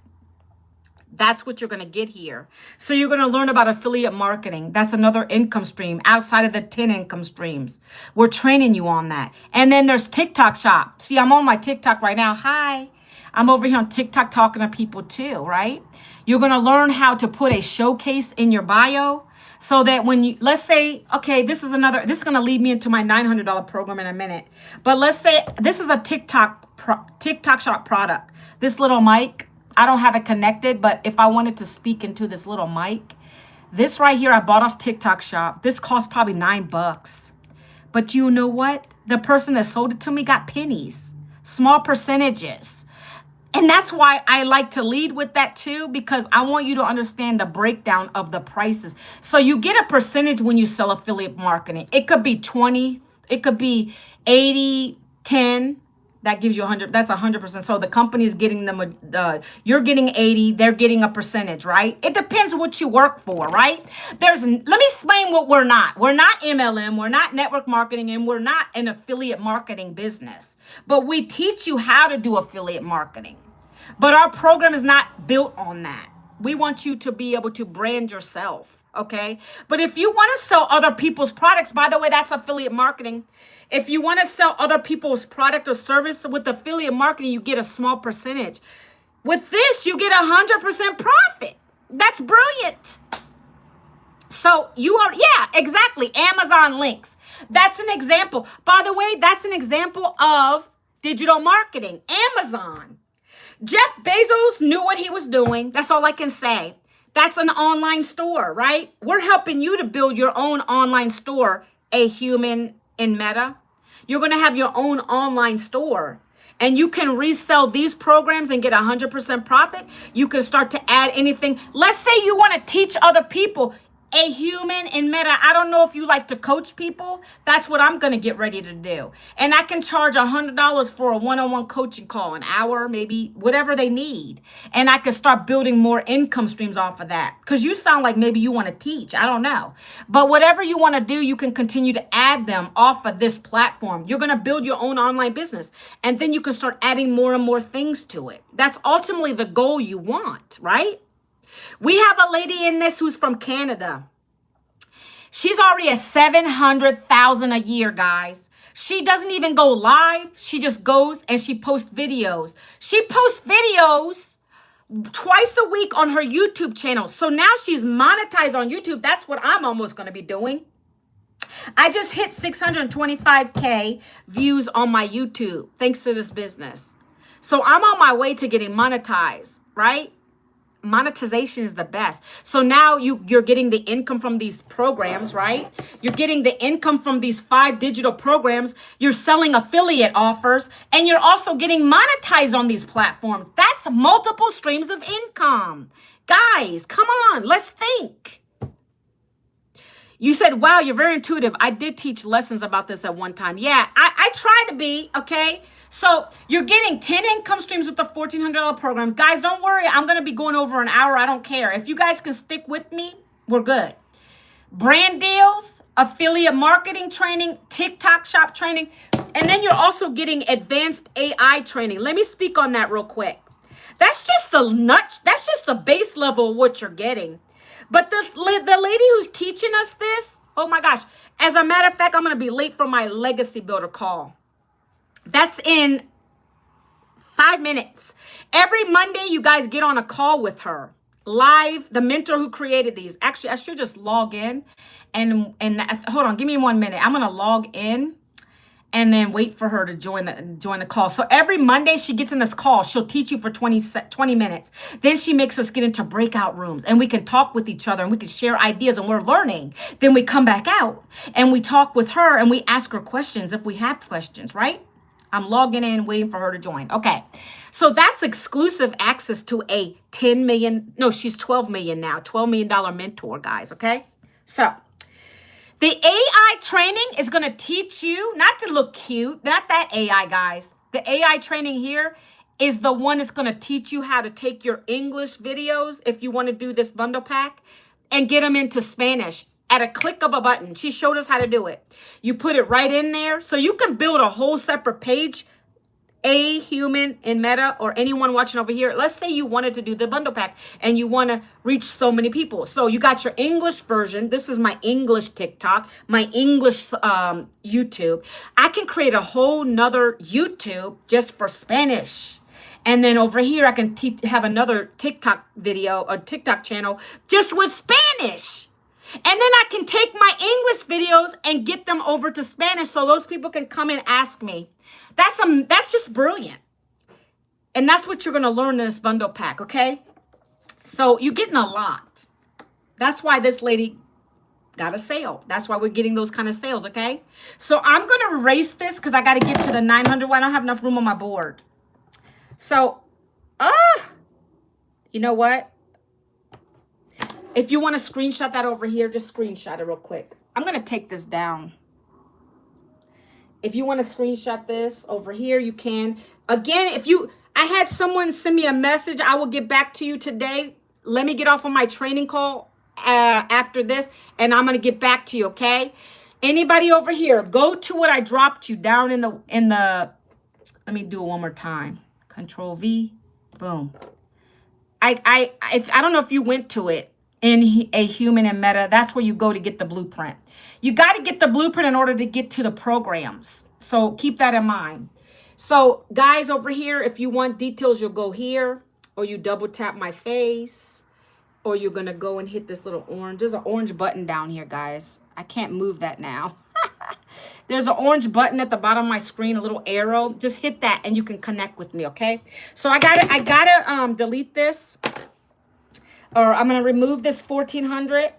That's what you're going to get here. So you're going to learn about affiliate marketing. That's another income stream outside of the 10 income streams. We're training you on that. And then there's TikTok shop. See, I'm on my TikTok right now. Hi. I'm over here on TikTok talking to people too, right? You're going to learn how to put a showcase in your bio so that when you, let's say, okay, this is going to lead me into my $900 program in a minute. But let's say this is a TikTok shop product. This little mic. I don't have it connected, but if I wanted to speak into this little mic, this right here, I bought off TikTok shop. This cost probably $9. But you know what? The person that sold it to me got pennies, small percentages. And that's why I like to lead with that too, because I want you to understand the breakdown of the prices. So you get a percentage when you sell affiliate marketing. It could be 20, it could be 80, 10. That gives you 100. That's 100%. So the company is getting them, you're getting 80, they're getting a percentage, right? It depends what you work for, right? Let me explain what we're not. We're not MLM, we're not network marketing, and we're not an affiliate marketing business. But we teach you how to do affiliate marketing. But our program is not built on that. We want you to be able to brand yourself. Okay. But if you want to sell other people's products, by the way, that's affiliate marketing. If you want to sell other people's product or service with affiliate marketing, you get a small percentage. With this, you get 100% profit. That's brilliant. So yeah, exactly. Amazon links. That's an example. By the way, that's an example of digital marketing. Amazon. Jeff Bezos knew what he was doing. That's all I can say. That's an online store, right? We're helping you to build your own online store, a human in Meta. You're going to have your own online store and you can resell these programs and get 100% profit. You can start to add anything. Let's say you want to teach other people. a human in Meta. I don't know if you like to coach people. That's what I'm going to get ready to do. And I can charge $100 for a one-on-one coaching call, an hour, maybe whatever they need. And I can start building more income streams off of that. Because you sound like maybe you want to teach. I don't know. But whatever you want to do, you can continue to add them off of this platform. You're going to build your own online business. And then you can start adding more and more things to it. That's ultimately the goal you want, right? We have a lady in this who's from Canada. She's already at 700,000 a year, guys. She doesn't even go live. She just goes and she posts videos. She posts videos twice a week on her YouTube channel. So now she's monetized on YouTube. That's what I'm almost going to be doing. I just hit 625K views on my YouTube thanks to this business. So I'm on my way to getting monetized, right? Monetization is the best. So now you're getting the income from these programs, right? You're getting the income from these 5 digital programs. You're selling affiliate offers, and you're also getting monetized on these platforms. That's multiple streams of income. Guys, come on, let's think. You said, wow, you're very intuitive. I did teach lessons about this at one time. Yeah, I try to be, okay? So you're getting 10 income streams with the $1,400 programs. Guys, don't worry. I'm going to be going over an hour. I don't care. If you guys can stick with me, we're good. Brand deals, affiliate marketing training, TikTok shop training, and then you're also getting advanced AI training. Let me speak on that real quick. That's just the base level of what you're getting. But the lady who's teaching us this, oh my gosh. As a matter of fact, I'm going to be late for my legacy builder call. That's in 5 minutes. Every Monday, you guys get on a call with her. Live, the mentor who created these. Actually, I should just log in. And hold on, give me 1 minute. I'm going to log in and then wait for her to join the call. So every Monday she gets in this call. She'll teach you for 20 minutes. Then she makes us get into breakout rooms and we can talk with each other and we can share ideas and we're learning. Then we come back out and we talk with her and we ask her questions if we have questions, right? I'm logging in, waiting for her to join. Okay. So that's exclusive access to a 10 million. No, she's 12 million now. $12 million mentor, guys. Okay. So the AI training is going to teach you not to look cute, not that AI, guys. The AI training here is the one that's going to teach you how to take your English videos, if you want to do this bundle pack, and get them into Spanish at a click of a button. She showed us how to do it. You put it right in there. So you can build a whole separate page. A human in Meta or anyone watching over here, let's say you wanted to do the bundle pack and you want to reach so many people. So you got your English version. This is my English TikTok, my English YouTube. I can create a whole nother YouTube just for Spanish. And then over here, I can have another TikTok video or TikTok channel just with Spanish. And then I can take my English videos and get them over to Spanish so those people can come and ask me. That's just brilliant. And that's what you're going to learn in this bundle pack, okay? So you're getting a lot. That's why this lady got a sale. That's why we're getting those kind of sales, okay? So I'm going to erase this because I got to get to the 900. I don't have enough room on my board. So, you know what? If you want to screenshot that over here, just screenshot it real quick. I'm going to take this down. If you want to screenshot this over here, you can. Again, I had someone send me a message. I will get back to you today. Let me get off on my training call after this, and I'm going to get back to you, okay? Anybody over here, go to what I dropped you down in the, let me do it one more time. Control V, boom. I don't know if you went to it. In a human in Meta, that's where you go to get the blueprint. You got to get the blueprint in order to get to the programs. So keep that in mind. So guys over here, if you want details, you'll go here or you double tap my face or you're going to go and hit this little orange. There's an orange button down here, guys. I can't move that now. There's an orange button at the bottom of my screen, a little arrow. Just hit that and you can connect with me, okay? So I gotta delete this. Or I'm going to remove this 1400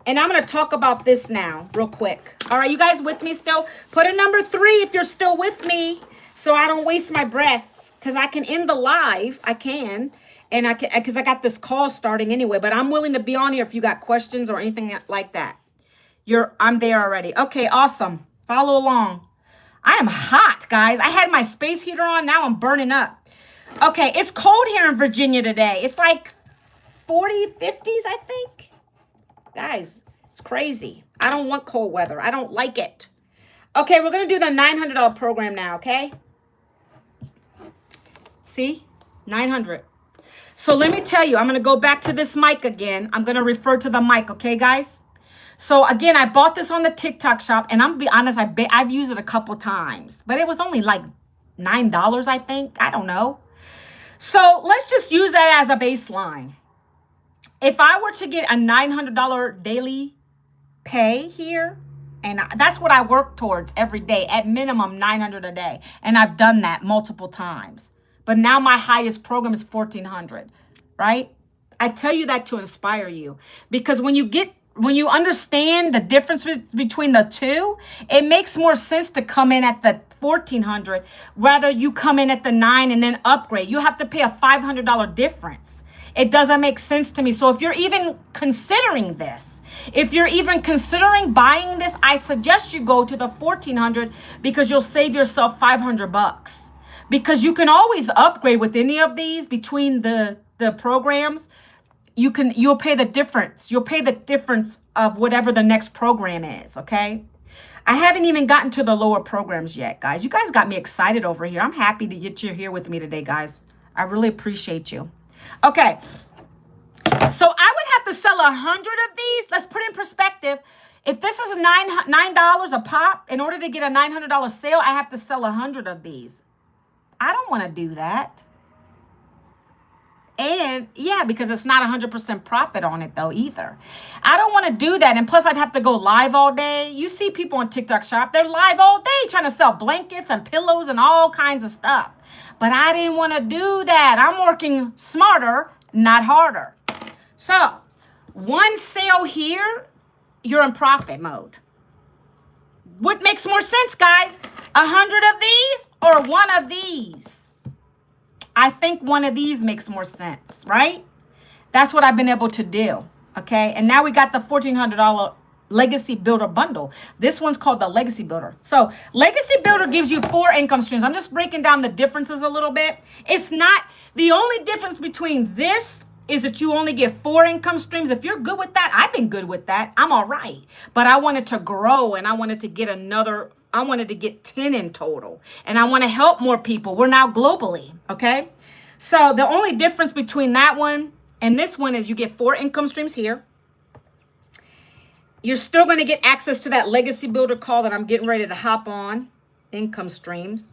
and I'm going to talk about this now real quick. All right, you guys with me still? Put a number 3 if you're still with me so I don't waste my breath because I can end the live. I can. And I can, because I got this call starting anyway, but I'm willing to be on here if you got questions or anything like that. I'm there already. Okay, awesome. Follow along. I am hot, guys. I had my space heater on. Now I'm burning up. Okay, it's cold here in Virginia today. It's like 40, 50s, I think. Guys, it's crazy. I don't want cold weather. I don't like it. Okay, we're going to do the $900 program now, okay? See? 900. So let me tell you, I'm going to go back to this mic again. I'm going to refer to the mic, okay, guys? So again, I bought this on the TikTok shop, and I'm going to be honest, I've used it a couple times, but it was only like $9, I think. I don't know. So let's just use that as a baseline. If I were to get a $900 daily pay here, and that's what I work towards every day, at minimum $900 a day. And I've done that multiple times. But now my highest program is $1,400, right? I tell you that to inspire you, because when you understand the difference between the two, it makes more sense to come in at the $1,400 rather you come in at the $9 and then upgrade. You have to pay a $500 difference. It doesn't make sense to me. So if you're even considering this, if you're even considering buying this, I suggest you go to the $1,400 because you'll save yourself $500. Because you can always upgrade with any of these between the programs. You'll pay the difference. You'll pay the difference of whatever the next program is, okay? I haven't even gotten to the lower programs yet, guys. You guys got me excited over here. I'm happy to get you here with me today, guys. I really appreciate you. Okay. So I would have to sell 100 of these. Let's put it in perspective. If this is $9 a pop, in order to get a $900 sale, I have to sell 100 of these. I don't want to do that. And yeah, because it's not 100% profit on it though either. I don't want to do that. And plus I'd have to go live all day. You see people on TikTok shop, they're live all day trying to sell blankets and pillows and all kinds of stuff. But I didn't want to do that. I'm working smarter, not harder. So one sale here, you're in profit mode. What makes more sense, guys? 100 of these or one of these? I think one of these makes more sense, right? That's what I've been able to do, okay? And now we got the $1,400 Legacy Builder bundle. This one's called the Legacy Builder. So Legacy Builder gives you 4 income streams. I'm just breaking down the differences a little bit. It's not, the only difference between this is that you only get 4 income streams. If you're good with that, I've been good with that. I'm all right. But I wanted to grow and I wanted to get I wanted to get 10 in total. And I want to help more people. We're now globally, okay? So the only difference between that one and this one is you get 4 income streams here. You're still going to get access to that Legacy Builder call that I'm getting ready to hop on. Income streams.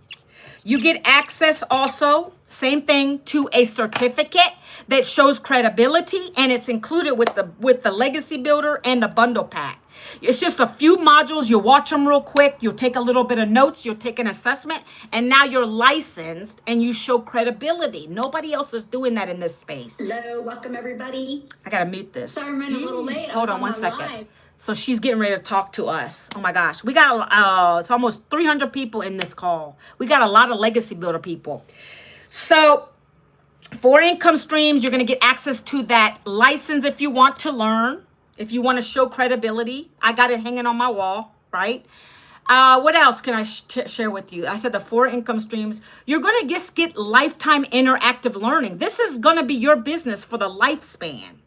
You get access also, same thing, to a certificate that shows credibility, and it's included with the Legacy Builder and the bundle pack. It's just a few modules. You watch them real quick. You'll take a little bit of notes. You'll take an assessment, and now you're licensed and you show credibility. Nobody else is doing that in this space. Hello, welcome everybody. I gotta mute this. Sorry I'm running a little late. Hold on one second. So she's getting ready to talk to us. Oh my gosh. We got it's almost 300 people in this call. We got a lot of Legacy Builder people. So 4 income streams, you're going to get access to that license if you want to learn, if you want to show credibility. I got it hanging on my wall, right? What else can I share with you? I said the 4 income streams. You're going to just get lifetime interactive learning. This is going to be your business for the lifespan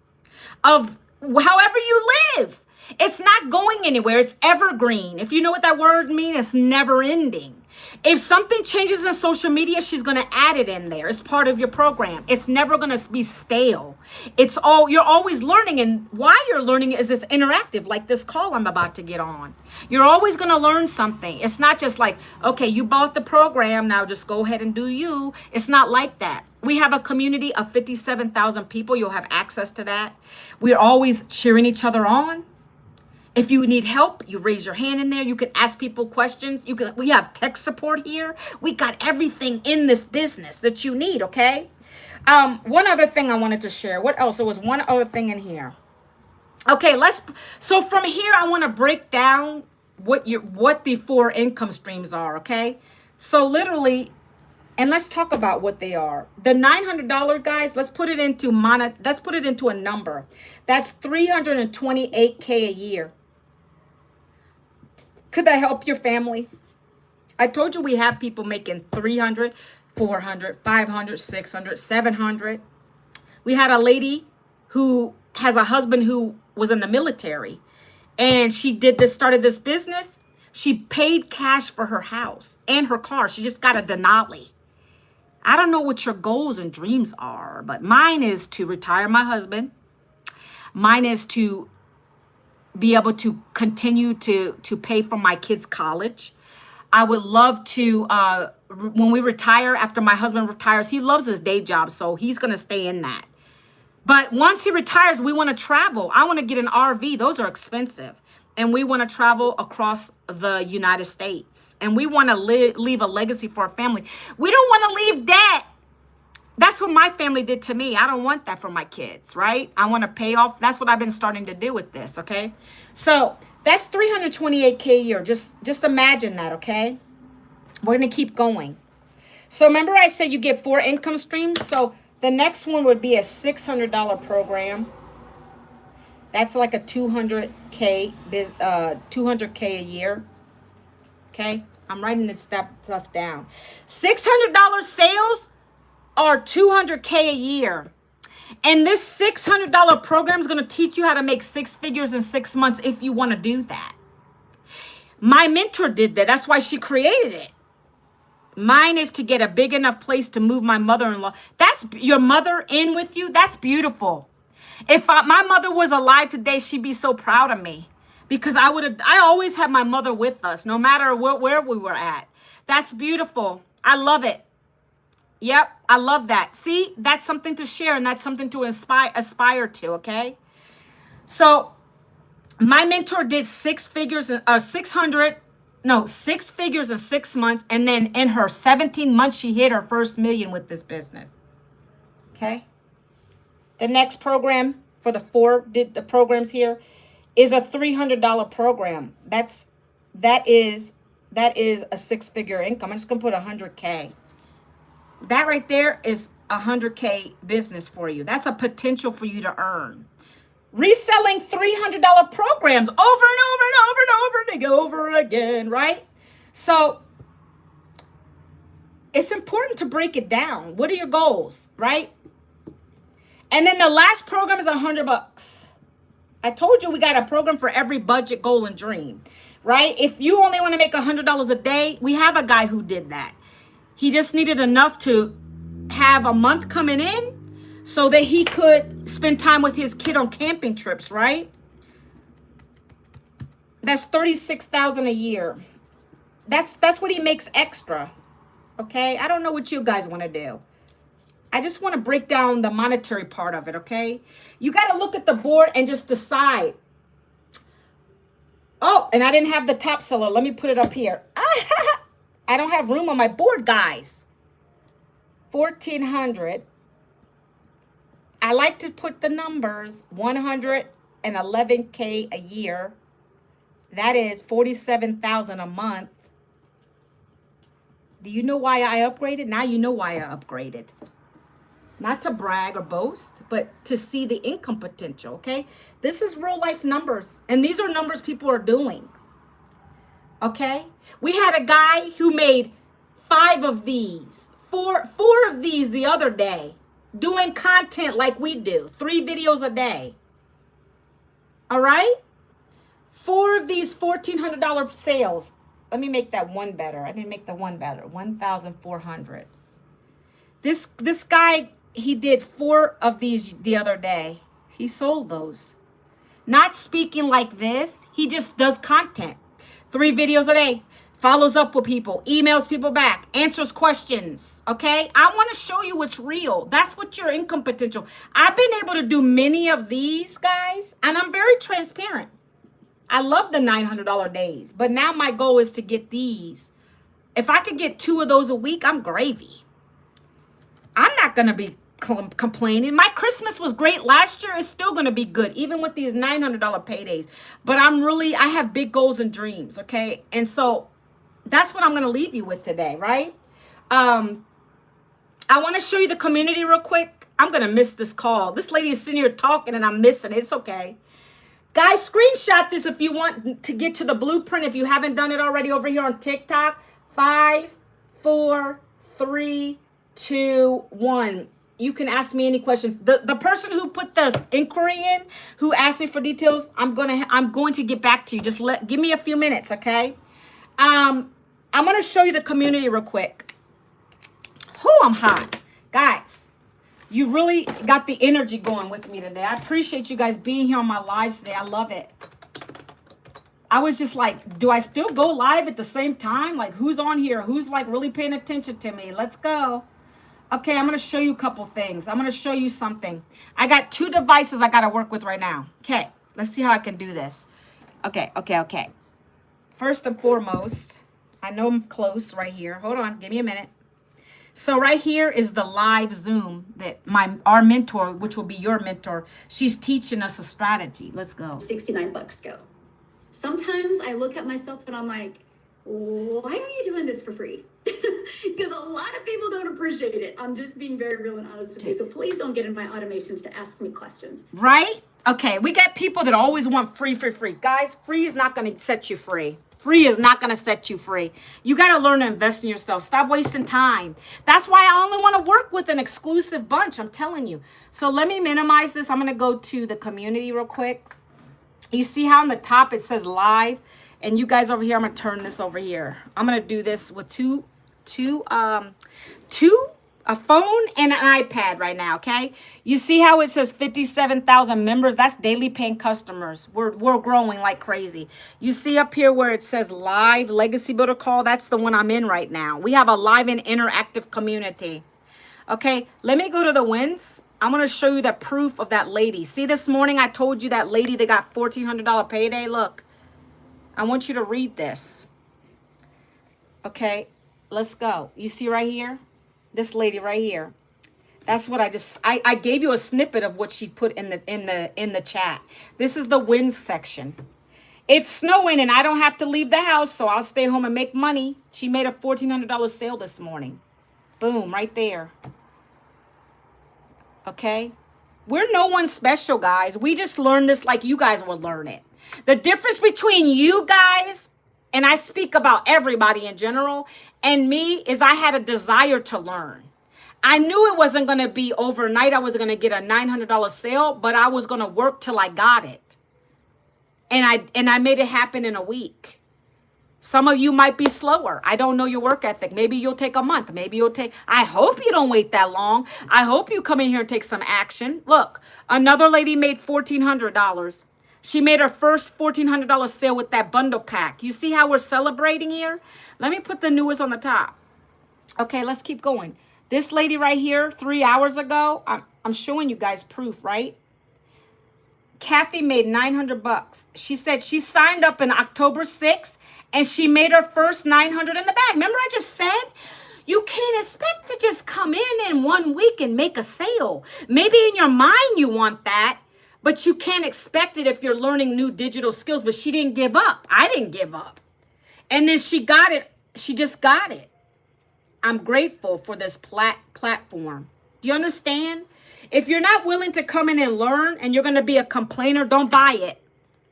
of however you live. It's not going anywhere. It's evergreen. If you know what that word means, it's never ending. If something changes in social media, she's going to add it in there. It's part of your program. It's never going to be stale. You're always learning. And why you're learning is it's interactive, like this call I'm about to get on. You're always going to learn something. It's not just like, okay, you bought the program, now just go ahead and do you. It's not like that. We have a community of 57,000 people. You'll have access to that. We're always cheering each other on. If you need help, you raise your hand in there. You can ask people questions. We have tech support here. We got everything in this business that you need, okay? One other thing I wanted to share. What else? There was one other thing in here. Okay, so from here, I want to break down what the 4 income streams are, okay? So literally, And let's talk about what they are. The $900 guys, let's put it into a number. That's $328K a year. Could that help your family? I told you we have people making 300, 400, 500, 600, 700. We had a lady who has a husband who was in the military, and she started this business. She paid cash for her house and her car. She just got a Denali. I don't know what your goals and dreams are, but mine is to retire my husband. Mine is to be able to continue to pay for my kids' college. I would love to, when we retire, after my husband retires, he loves his day job, so he's going to stay in that. But once he retires, we want to travel. I want to get an RV. Those are expensive. And we want to travel across the United States. And we want to leave a legacy for our family. We don't want to leave debt. That's what my family did to me. I don't want that for my kids, right? I want to pay off. That's what I've been starting to do with this, okay? So that's $328K a year. Just imagine that, okay? We're going to keep going. So remember I said you get 4 income streams? So the next one would be a $600 program. That's like a $200K a year. Okay? I'm writing this stuff down. $600 sales are $200K a year. And this $600 program is going to teach you how to make 6 figures in 6 months if you want to do that. My mentor did that. That's why she created it. Mine is to get a big enough place to move my mother-in-law. That's your mother in with you. That's beautiful. If my mother was alive today, she'd be so proud of me, because I always had my mother with us, no matter where we were at. That's beautiful. I love it. Yep, I love that. See, that's something to share, and that's something to aspire to, okay? So my mentor did 6 figures in 6 figures in 6 months, and then in her 17 months, she hit her first million with this business. Okay? The next program for the programs here is a $300 program. That is a 6-figure income. I'm just gonna put 100K. That right there is a 100K business for you. That's a potential for you to earn. Reselling $300 programs over and over and over and over and over again, right? So it's important to break it down. What are your goals, right? And then the last program is $100. I told you we got a program for every budget, goal, and dream, right? If you only want to make $100 a day, we have a guy who did that. He just needed enough to have a month coming in so that he could spend time with his kid on camping trips, right? That's $36,000 a year. That's what he makes extra. Okay? I don't know what you guys want to do. I just want to break down the monetary part of it, okay? You got to look at the board and just decide. Oh, and I didn't have the top seller. Let me put it up here. I don't have room on my board, guys. 1,400. I like to put the numbers. 111K a year. That is $47,000 a month. Do you know why I upgraded? Now you know why I upgraded. Not to brag or boast, but to see the income potential, okay? This is real life numbers, and these are numbers people are doing, okay? We had a guy who made 5 of these, four of these the other day, doing content like we do, 3 videos a day, all right? 4 of these $1,400 sales. Let me make that one better. I didn't make the one better. 1,400. This guy, he did 4 of these the other day. He sold those. Not speaking like this. He just does content. 3 videos a day. Follows up with people. Emails people back. Answers questions. Okay? I want to show you what's real. That's what your income potential. I've been able to do many of these, guys. And I'm very transparent. I love the $900 days. But now my goal is to get these. If I could get 2 of those a week, I'm gravy. I'm not going to be complaining. My Christmas was great last year. It's still going to be good, even with these $900 paydays. But I have big goals and dreams, okay? And so that's what I'm going to leave you with today, right? I want to show you the community real quick. I'm going to miss this call. This lady is sitting here talking and I'm missing it. It's okay. Guys, screenshot this if you want to get to the blueprint. If you haven't done it already over here on TikTok. 5, 4, 3, 2, 1. You can ask me any questions. The person who put the inquiry in, who asked me for details, I'm going to get back to you. Just give me a few minutes, okay? I'm going to show you the community real quick. I'm hot. Guys, you really got the energy going with me today. I appreciate you guys being here on my lives today. I love it. I was just like, do I still go live at the same time? Like, who's on here? Who's like really paying attention to me? Let's go. Okay, I'm going to show you a couple things. I'm going to show you something. I got 2 devices I got to work with right now. Okay, let's see how I can do this. Okay. First and foremost, I know I'm close right here. Hold on, give me a minute. So right here is the live Zoom that our mentor, which will be your mentor, she's teaching us a strategy. Let's go. $69 go. Sometimes I look at myself and I'm like, why are you doing this for free? Because a lot of people don't appreciate it. I'm just being very real and honest with you. So please don't get in my automations to ask me questions. Right? Okay, we got people that always want free. Guys, free is not going to set you free. Free is not going to set you free. You got to learn to invest in yourself. Stop wasting time. That's why I only want to work with an exclusive bunch. I'm telling you. So let me minimize this. I'm going to go to the community real quick. You see how on the top it says live, and you guys over here, I'm gonna turn this over here. I'm gonna do this with a phone and an iPad right now. Okay, you see how it says 57,000 members? That's daily paying customers. We're growing like crazy. You see up here where it says live legacy builder call? That's the one I'm in right now. We have a live and interactive community. Okay, let me go to the wins. I'm going to show you the proof of that lady. See, this morning I told you that lady that got $1,400 payday. Look, I want you to read this. Okay, let's go. You see right here? This lady right here. That's what I gave you a snippet of what she put in the chat. This is the wins section. It's snowing and I don't have to leave the house, so I'll stay home and make money. She made a $1,400 sale this morning. Boom, right there. Okay, we're no one special, guys. We just learned this like you guys will learn it. The difference between you guys, and I speak about everybody in general, and me is I had a desire to learn. I knew it wasn't going to be overnight. I was going to get a $900 sale, but I was going to work till I got it. And I made it happen in a week. Some of you might be slower. I don't know your work ethic. Maybe you'll take a month. I hope you don't wait that long. I hope you come in here and take some action. Look, another lady made $1,400. She made her first $1,400 sale with that bundle pack. You see how we're celebrating here? Let me put the newest on the top. Okay, let's keep going. This lady right here, 3 hours ago, I'm showing you guys proof, right? Kathy made $900. She said she signed up in October 6th and she made her first $900 in the bag. Remember I just said, you can't expect to just come in 1 week and make a sale. Maybe in your mind you want that, but you can't expect it if you're learning new digital skills. But she didn't give up. I didn't give up. And then she got it. She just got it. I'm grateful for this platform. Do you understand? If you're not willing to come in and learn and you're going to be a complainer, don't buy it.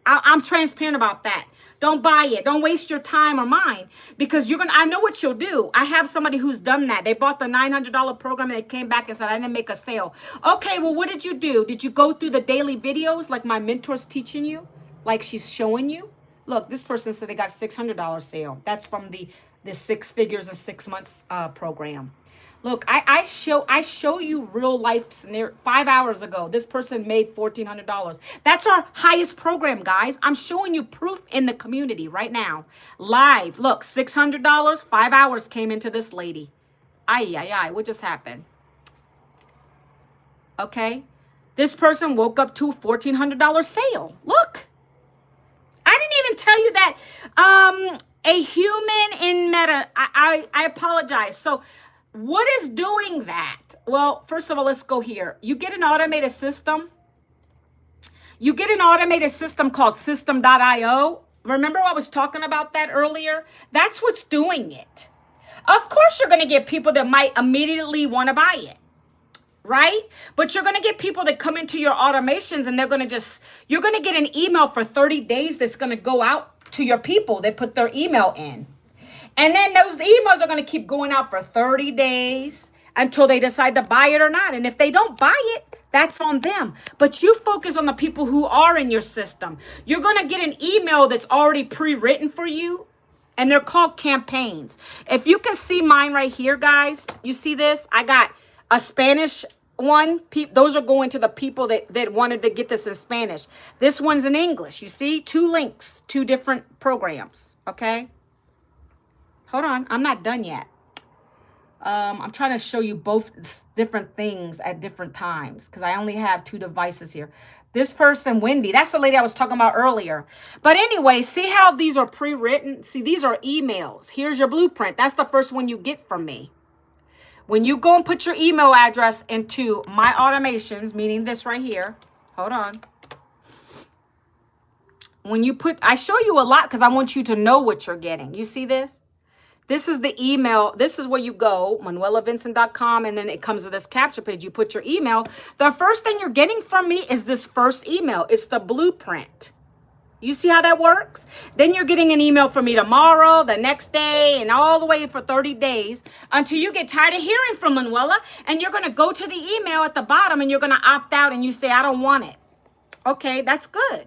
I'm transparent about that. Don't buy it. Don't waste your time or mine because I know what you'll do. I have somebody who's done that. They bought the $900 program and they came back and said, I didn't make a sale. Okay, well, what did you do? Did you go through the daily videos like my mentor's teaching you? Like she's showing you? Look, this person said they got $600 sale. That's from the 6 figures in 6 months program. Look, I show you real life scenario. 5 hours ago, this person made $1,400. That's our highest program, guys. I'm showing you proof in the community right now. Live. Look, $600, 5 hours came into this lady. What just happened? Okay. This person woke up to a $1,400 sale. Look. I didn't even tell you that a human in Meta, I apologize. So what is doing that? Well, first of all, let's go here. You get an automated system. You get an automated system called system.io. Remember I was talking about that earlier? That's what's doing it. Of course, you're going to get people that might immediately want to buy it, right? But you're going to get people that come into your automations and you're going to get an email for 30 days that's going to go out to your people that put their email in. And then those emails are going to keep going out for 30 days until they decide to buy it or not. And if they don't buy it, that's on them. But you focus on the people who are in your system. You're going to get an email that's already pre-written for you. And they're called campaigns. If you can see mine right here, guys, you see this? I got a Spanish one. Those are going to the people that wanted to get this in Spanish. This one's in English. You see? 2 links, 2 different programs. Okay? Hold on. I'm not done yet. I'm trying to show you both different things at different times because I only have 2 devices here. This person, Wendy, that's the lady I was talking about earlier. But anyway, see how these are pre-written? See, these are emails. Here's your blueprint. That's the first one you get from me. When you go and put your email address into my automations, meaning this right here. Hold on. I show you a lot because I want you to know what you're getting. You see this? This is the email. This is where you go, manuelavincent.com, and then it comes to this capture page. You put your email. The first thing you're getting from me is this first email. It's the blueprint. You see how that works? Then you're getting an email from me tomorrow, the next day, and all the way for 30 days until you get tired of hearing from Manuela, and you're going to go to the email at the bottom, and you're going to opt out, and you say, I don't want it. Okay, that's good.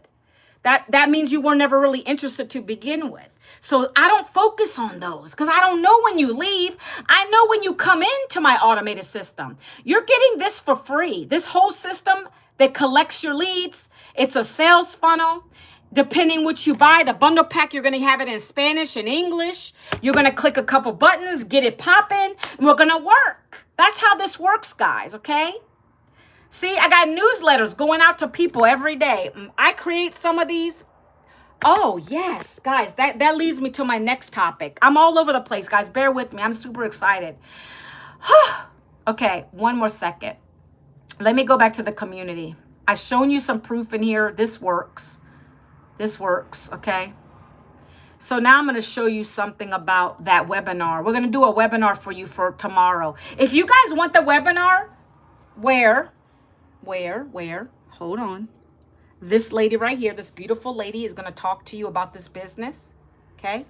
That means you were never really interested to begin with. So I don't focus on those because I don't know when you leave. I know when you come into my automated system. You're getting this for free. This whole system that collects your leads. It's a sales funnel. Depending what you buy, the bundle pack, you're going to have it in Spanish and English. You're going to click a couple buttons, get it popping, and we're going to work. That's how this works, guys, okay? See, I got newsletters going out to people every day. I create some of these. Oh, yes, guys, that leads me to my next topic. I'm all over the place, guys. Bear with me. I'm super excited. Okay, one more second. Let me go back to the community. I've shown you some proof in here. This works. This works, okay? So now I'm going to show you something about that webinar. We're going to do a webinar for you for tomorrow. If you guys want the webinar, where? Hold on. This lady right here, this beautiful lady is going to talk to you about this business, okay?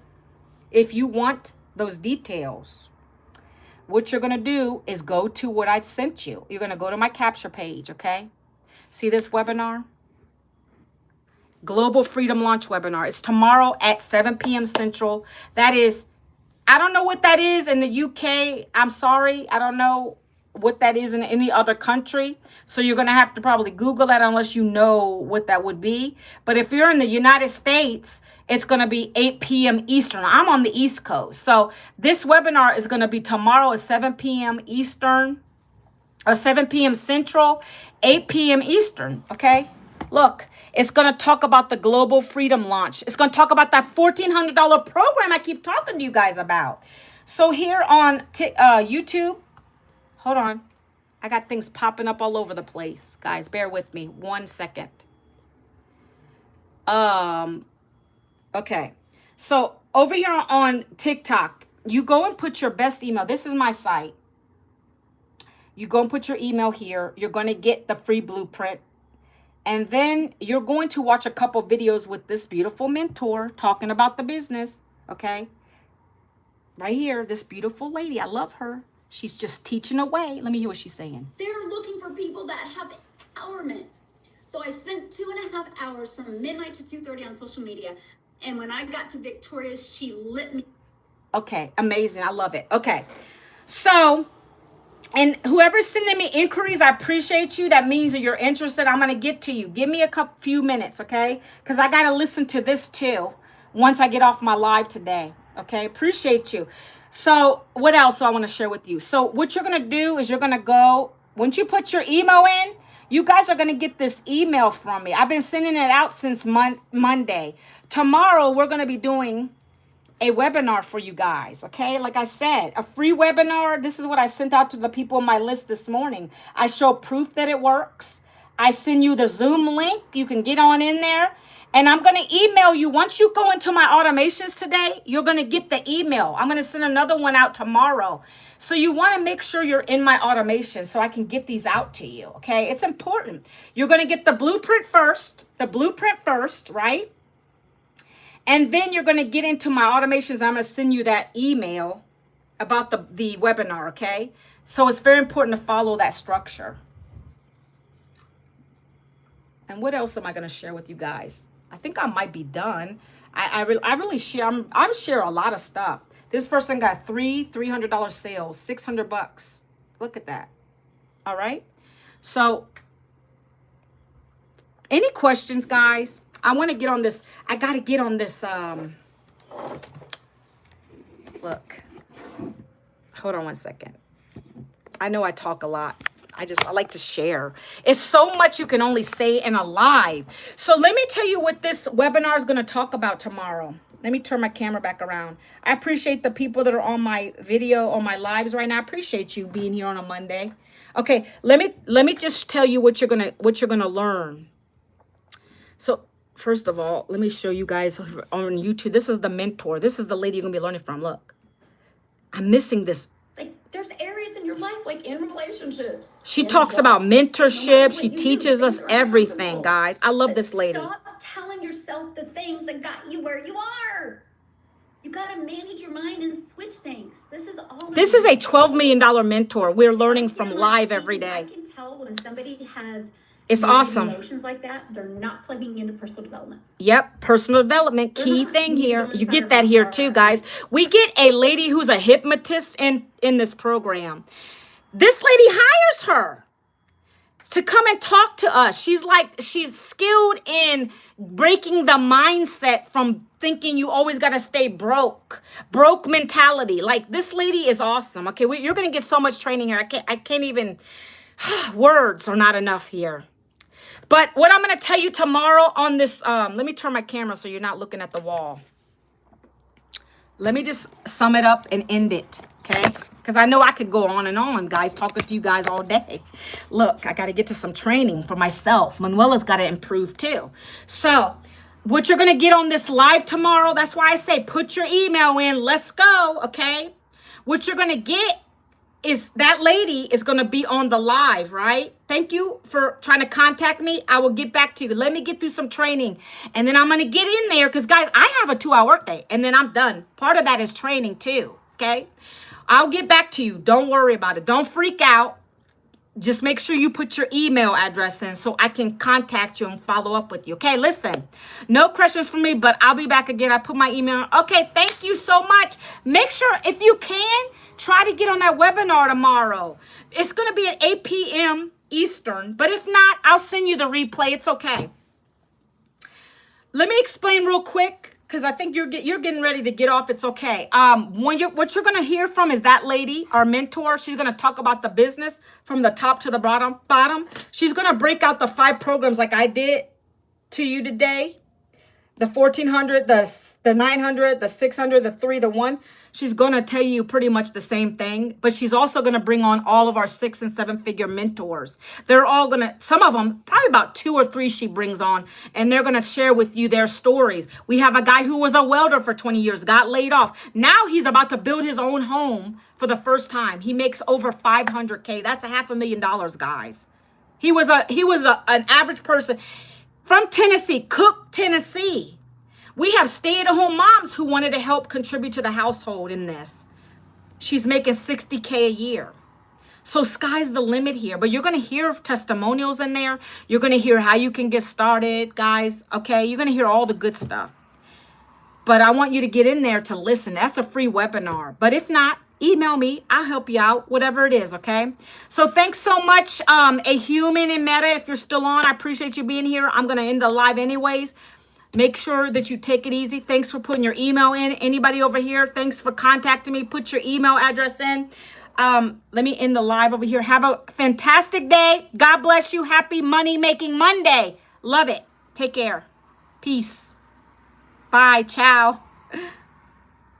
If you want those details, what you're going to do is go to what I sent you. You're going to go to my capture page, okay? See this webinar? Global Freedom Launch Webinar. It's tomorrow at 7 p.m. Central. That is, I don't know what that is in the UK. I'm sorry. I don't know what that is in any other country. So you're going to have to probably Google that unless you know what that would be. But if you're in the United States, it's going to be 8 p.m. Eastern. I'm on the East Coast. So this webinar is going to be tomorrow at 7 p.m. Eastern or 7 p.m. Central, 8 p.m. Eastern. Okay. Look, it's going to talk about the Global Freedom Launch. It's going to talk about that $1,400 program I keep talking to you guys about. So here on YouTube, hold on. I got things popping up all over the place. Guys, bear with me 1 second. Okay. So over here on TikTok, you go and put your best email. This is my site. You go and put your email here. You're going to get the free blueprint. And then you're going to watch a couple videos with this beautiful mentor talking about the business. Okay. Right here, this beautiful lady. I love her. She's just teaching away. Let me hear what she's saying. They're looking for people that have empowerment. So I spent 2.5 hours from midnight to 2:30 on social media. And when I got to Victoria, she lit me. Okay, amazing. I love it. Okay, so, and whoever's sending me inquiries, I appreciate you. That means that you're interested. I'm going to get to you. Give me a few minutes, okay? Because I got to listen to this too once I get off my live today. Okay, appreciate you. So what else I want to share with you? So what you're going to do is you're going to go, once you put your email in, you guys are going to get this email from me. I've been sending it out since Monday. Tomorrow, we're going to be doing a webinar for you guys, okay? Like I said, a free webinar. This is what I sent out to the people on my list this morning. I show proof that it works. I send you the Zoom link. You can get on in there. And I'm going to email you. Once you go into my automations today, you're going to get the email. I'm going to send another one out tomorrow. So you want to make sure you're in my automation so I can get these out to you, okay? It's important. You're going to get the blueprint first, right? And then you're going to get into my automations. I'm going to send you that email about the webinar, okay? So it's very important to follow that structure. And what else am I going to share with you guys? I think I might be done. I really share. I'm share a lot of stuff. This person got $300 sales, $600. Look at that. All right. So, any questions, guys? I want to get on this. I got to get on this. Look. Hold on one second. I know I talk a lot. I like to share. It's so much you can only say in a live. So let me tell you what this webinar is going to talk about tomorrow. Let me turn my camera back around. I appreciate the people that are on my video, on my lives right now. I appreciate you being here on a Monday. Okay, let me just tell you what you're gonna learn. So first of all, let me show you guys on YouTube. This is the mentor. This is the lady you're gonna be learning from. Look, I'm missing this. Like there's areas in your life, like in relationships. She talks about mentorship. She teaches us everything, guys. I love this lady. Stop telling yourself the things that got you where you are. You got to manage your mind and switch things. This is all. This is a $12 million mentor. We're learning from live every day. I can tell when somebody has it's awesome. Emotions like that, they're not plugging into personal development. Yep, personal development, key thing here. You get that here too, guys. We get a lady who's a hypnotist in this program. This lady hires her to come and talk to us. She's skilled in breaking the mindset from thinking you always got to stay broke mentality. Like this lady is awesome. Okay, you're going to get so much training here. I can't even, words are not enough here. But what I'm going to tell you tomorrow on this, let me turn my camera so you're not looking at the wall. Let me just sum it up and end it, okay? Because I know I could go on, guys, talking to you guys all day. Look, I got to get to some training for myself. Manuela's got to improve too. So what you're going to get on this live tomorrow, that's why I say put your email in. Let's go, okay? What you're going to get is that lady is going to be on the live, right? Thank you for trying to contact me. I will get back to you. Let me get through some training. And then I'm going to get in there because, guys, I have a 2-hour workday and then I'm done. Part of that is training too, okay? I'll get back to you. Don't worry about it. Don't freak out. Just make sure you put your email address in so I can contact you and follow up with you. Okay, listen, no questions for me, but I'll be back again. I put my email. Okay, thank you so much. Make sure if you can, try to get on that webinar tomorrow. It's going to be at 8 p.m. Eastern, but if not, I'll send you the replay. It's okay. Let me explain real quick because I think you're getting ready to get off. It's okay. What you're going to hear from is that lady, our mentor. She's going to talk about the business from the top to the bottom. She's going to break out the 5 programs like I did to you today. The 1400, the 900, the 600, the 3, the 1. She's going to tell you pretty much the same thing, but she's also going to bring on all of our 6- and 7-figure mentors. They're all going to, some of them, probably about 2 or 3 she brings on, and they're going to share with you their stories. We have a guy who was a welder for 20 years, got laid off. Now he's about to build his own home for the first time. He makes over $500K. That's $500,000, guys. He was an average person from Tennessee, Cook, Tennessee. We have stay-at-home moms who wanted to help contribute to the household in this. She's making $60K a year. So sky's the limit here. But you're going to hear testimonials in there. You're going to hear how you can get started, guys. Okay, you're going to hear all the good stuff. But I want you to get in there to listen. That's a free webinar. But if not, email me. I'll help you out, whatever it is, okay? So thanks so much, A Human in Meta. If you're still on, I appreciate you being here. I'm going to end the live anyways. Make sure that you take it easy. Thanks for putting your email in. Anybody over here, thanks for contacting me. Put your email address in. Let me end the live over here. Have a fantastic day. God bless you. Happy Money Making Monday. Love it. Take care. Peace. Bye. Ciao.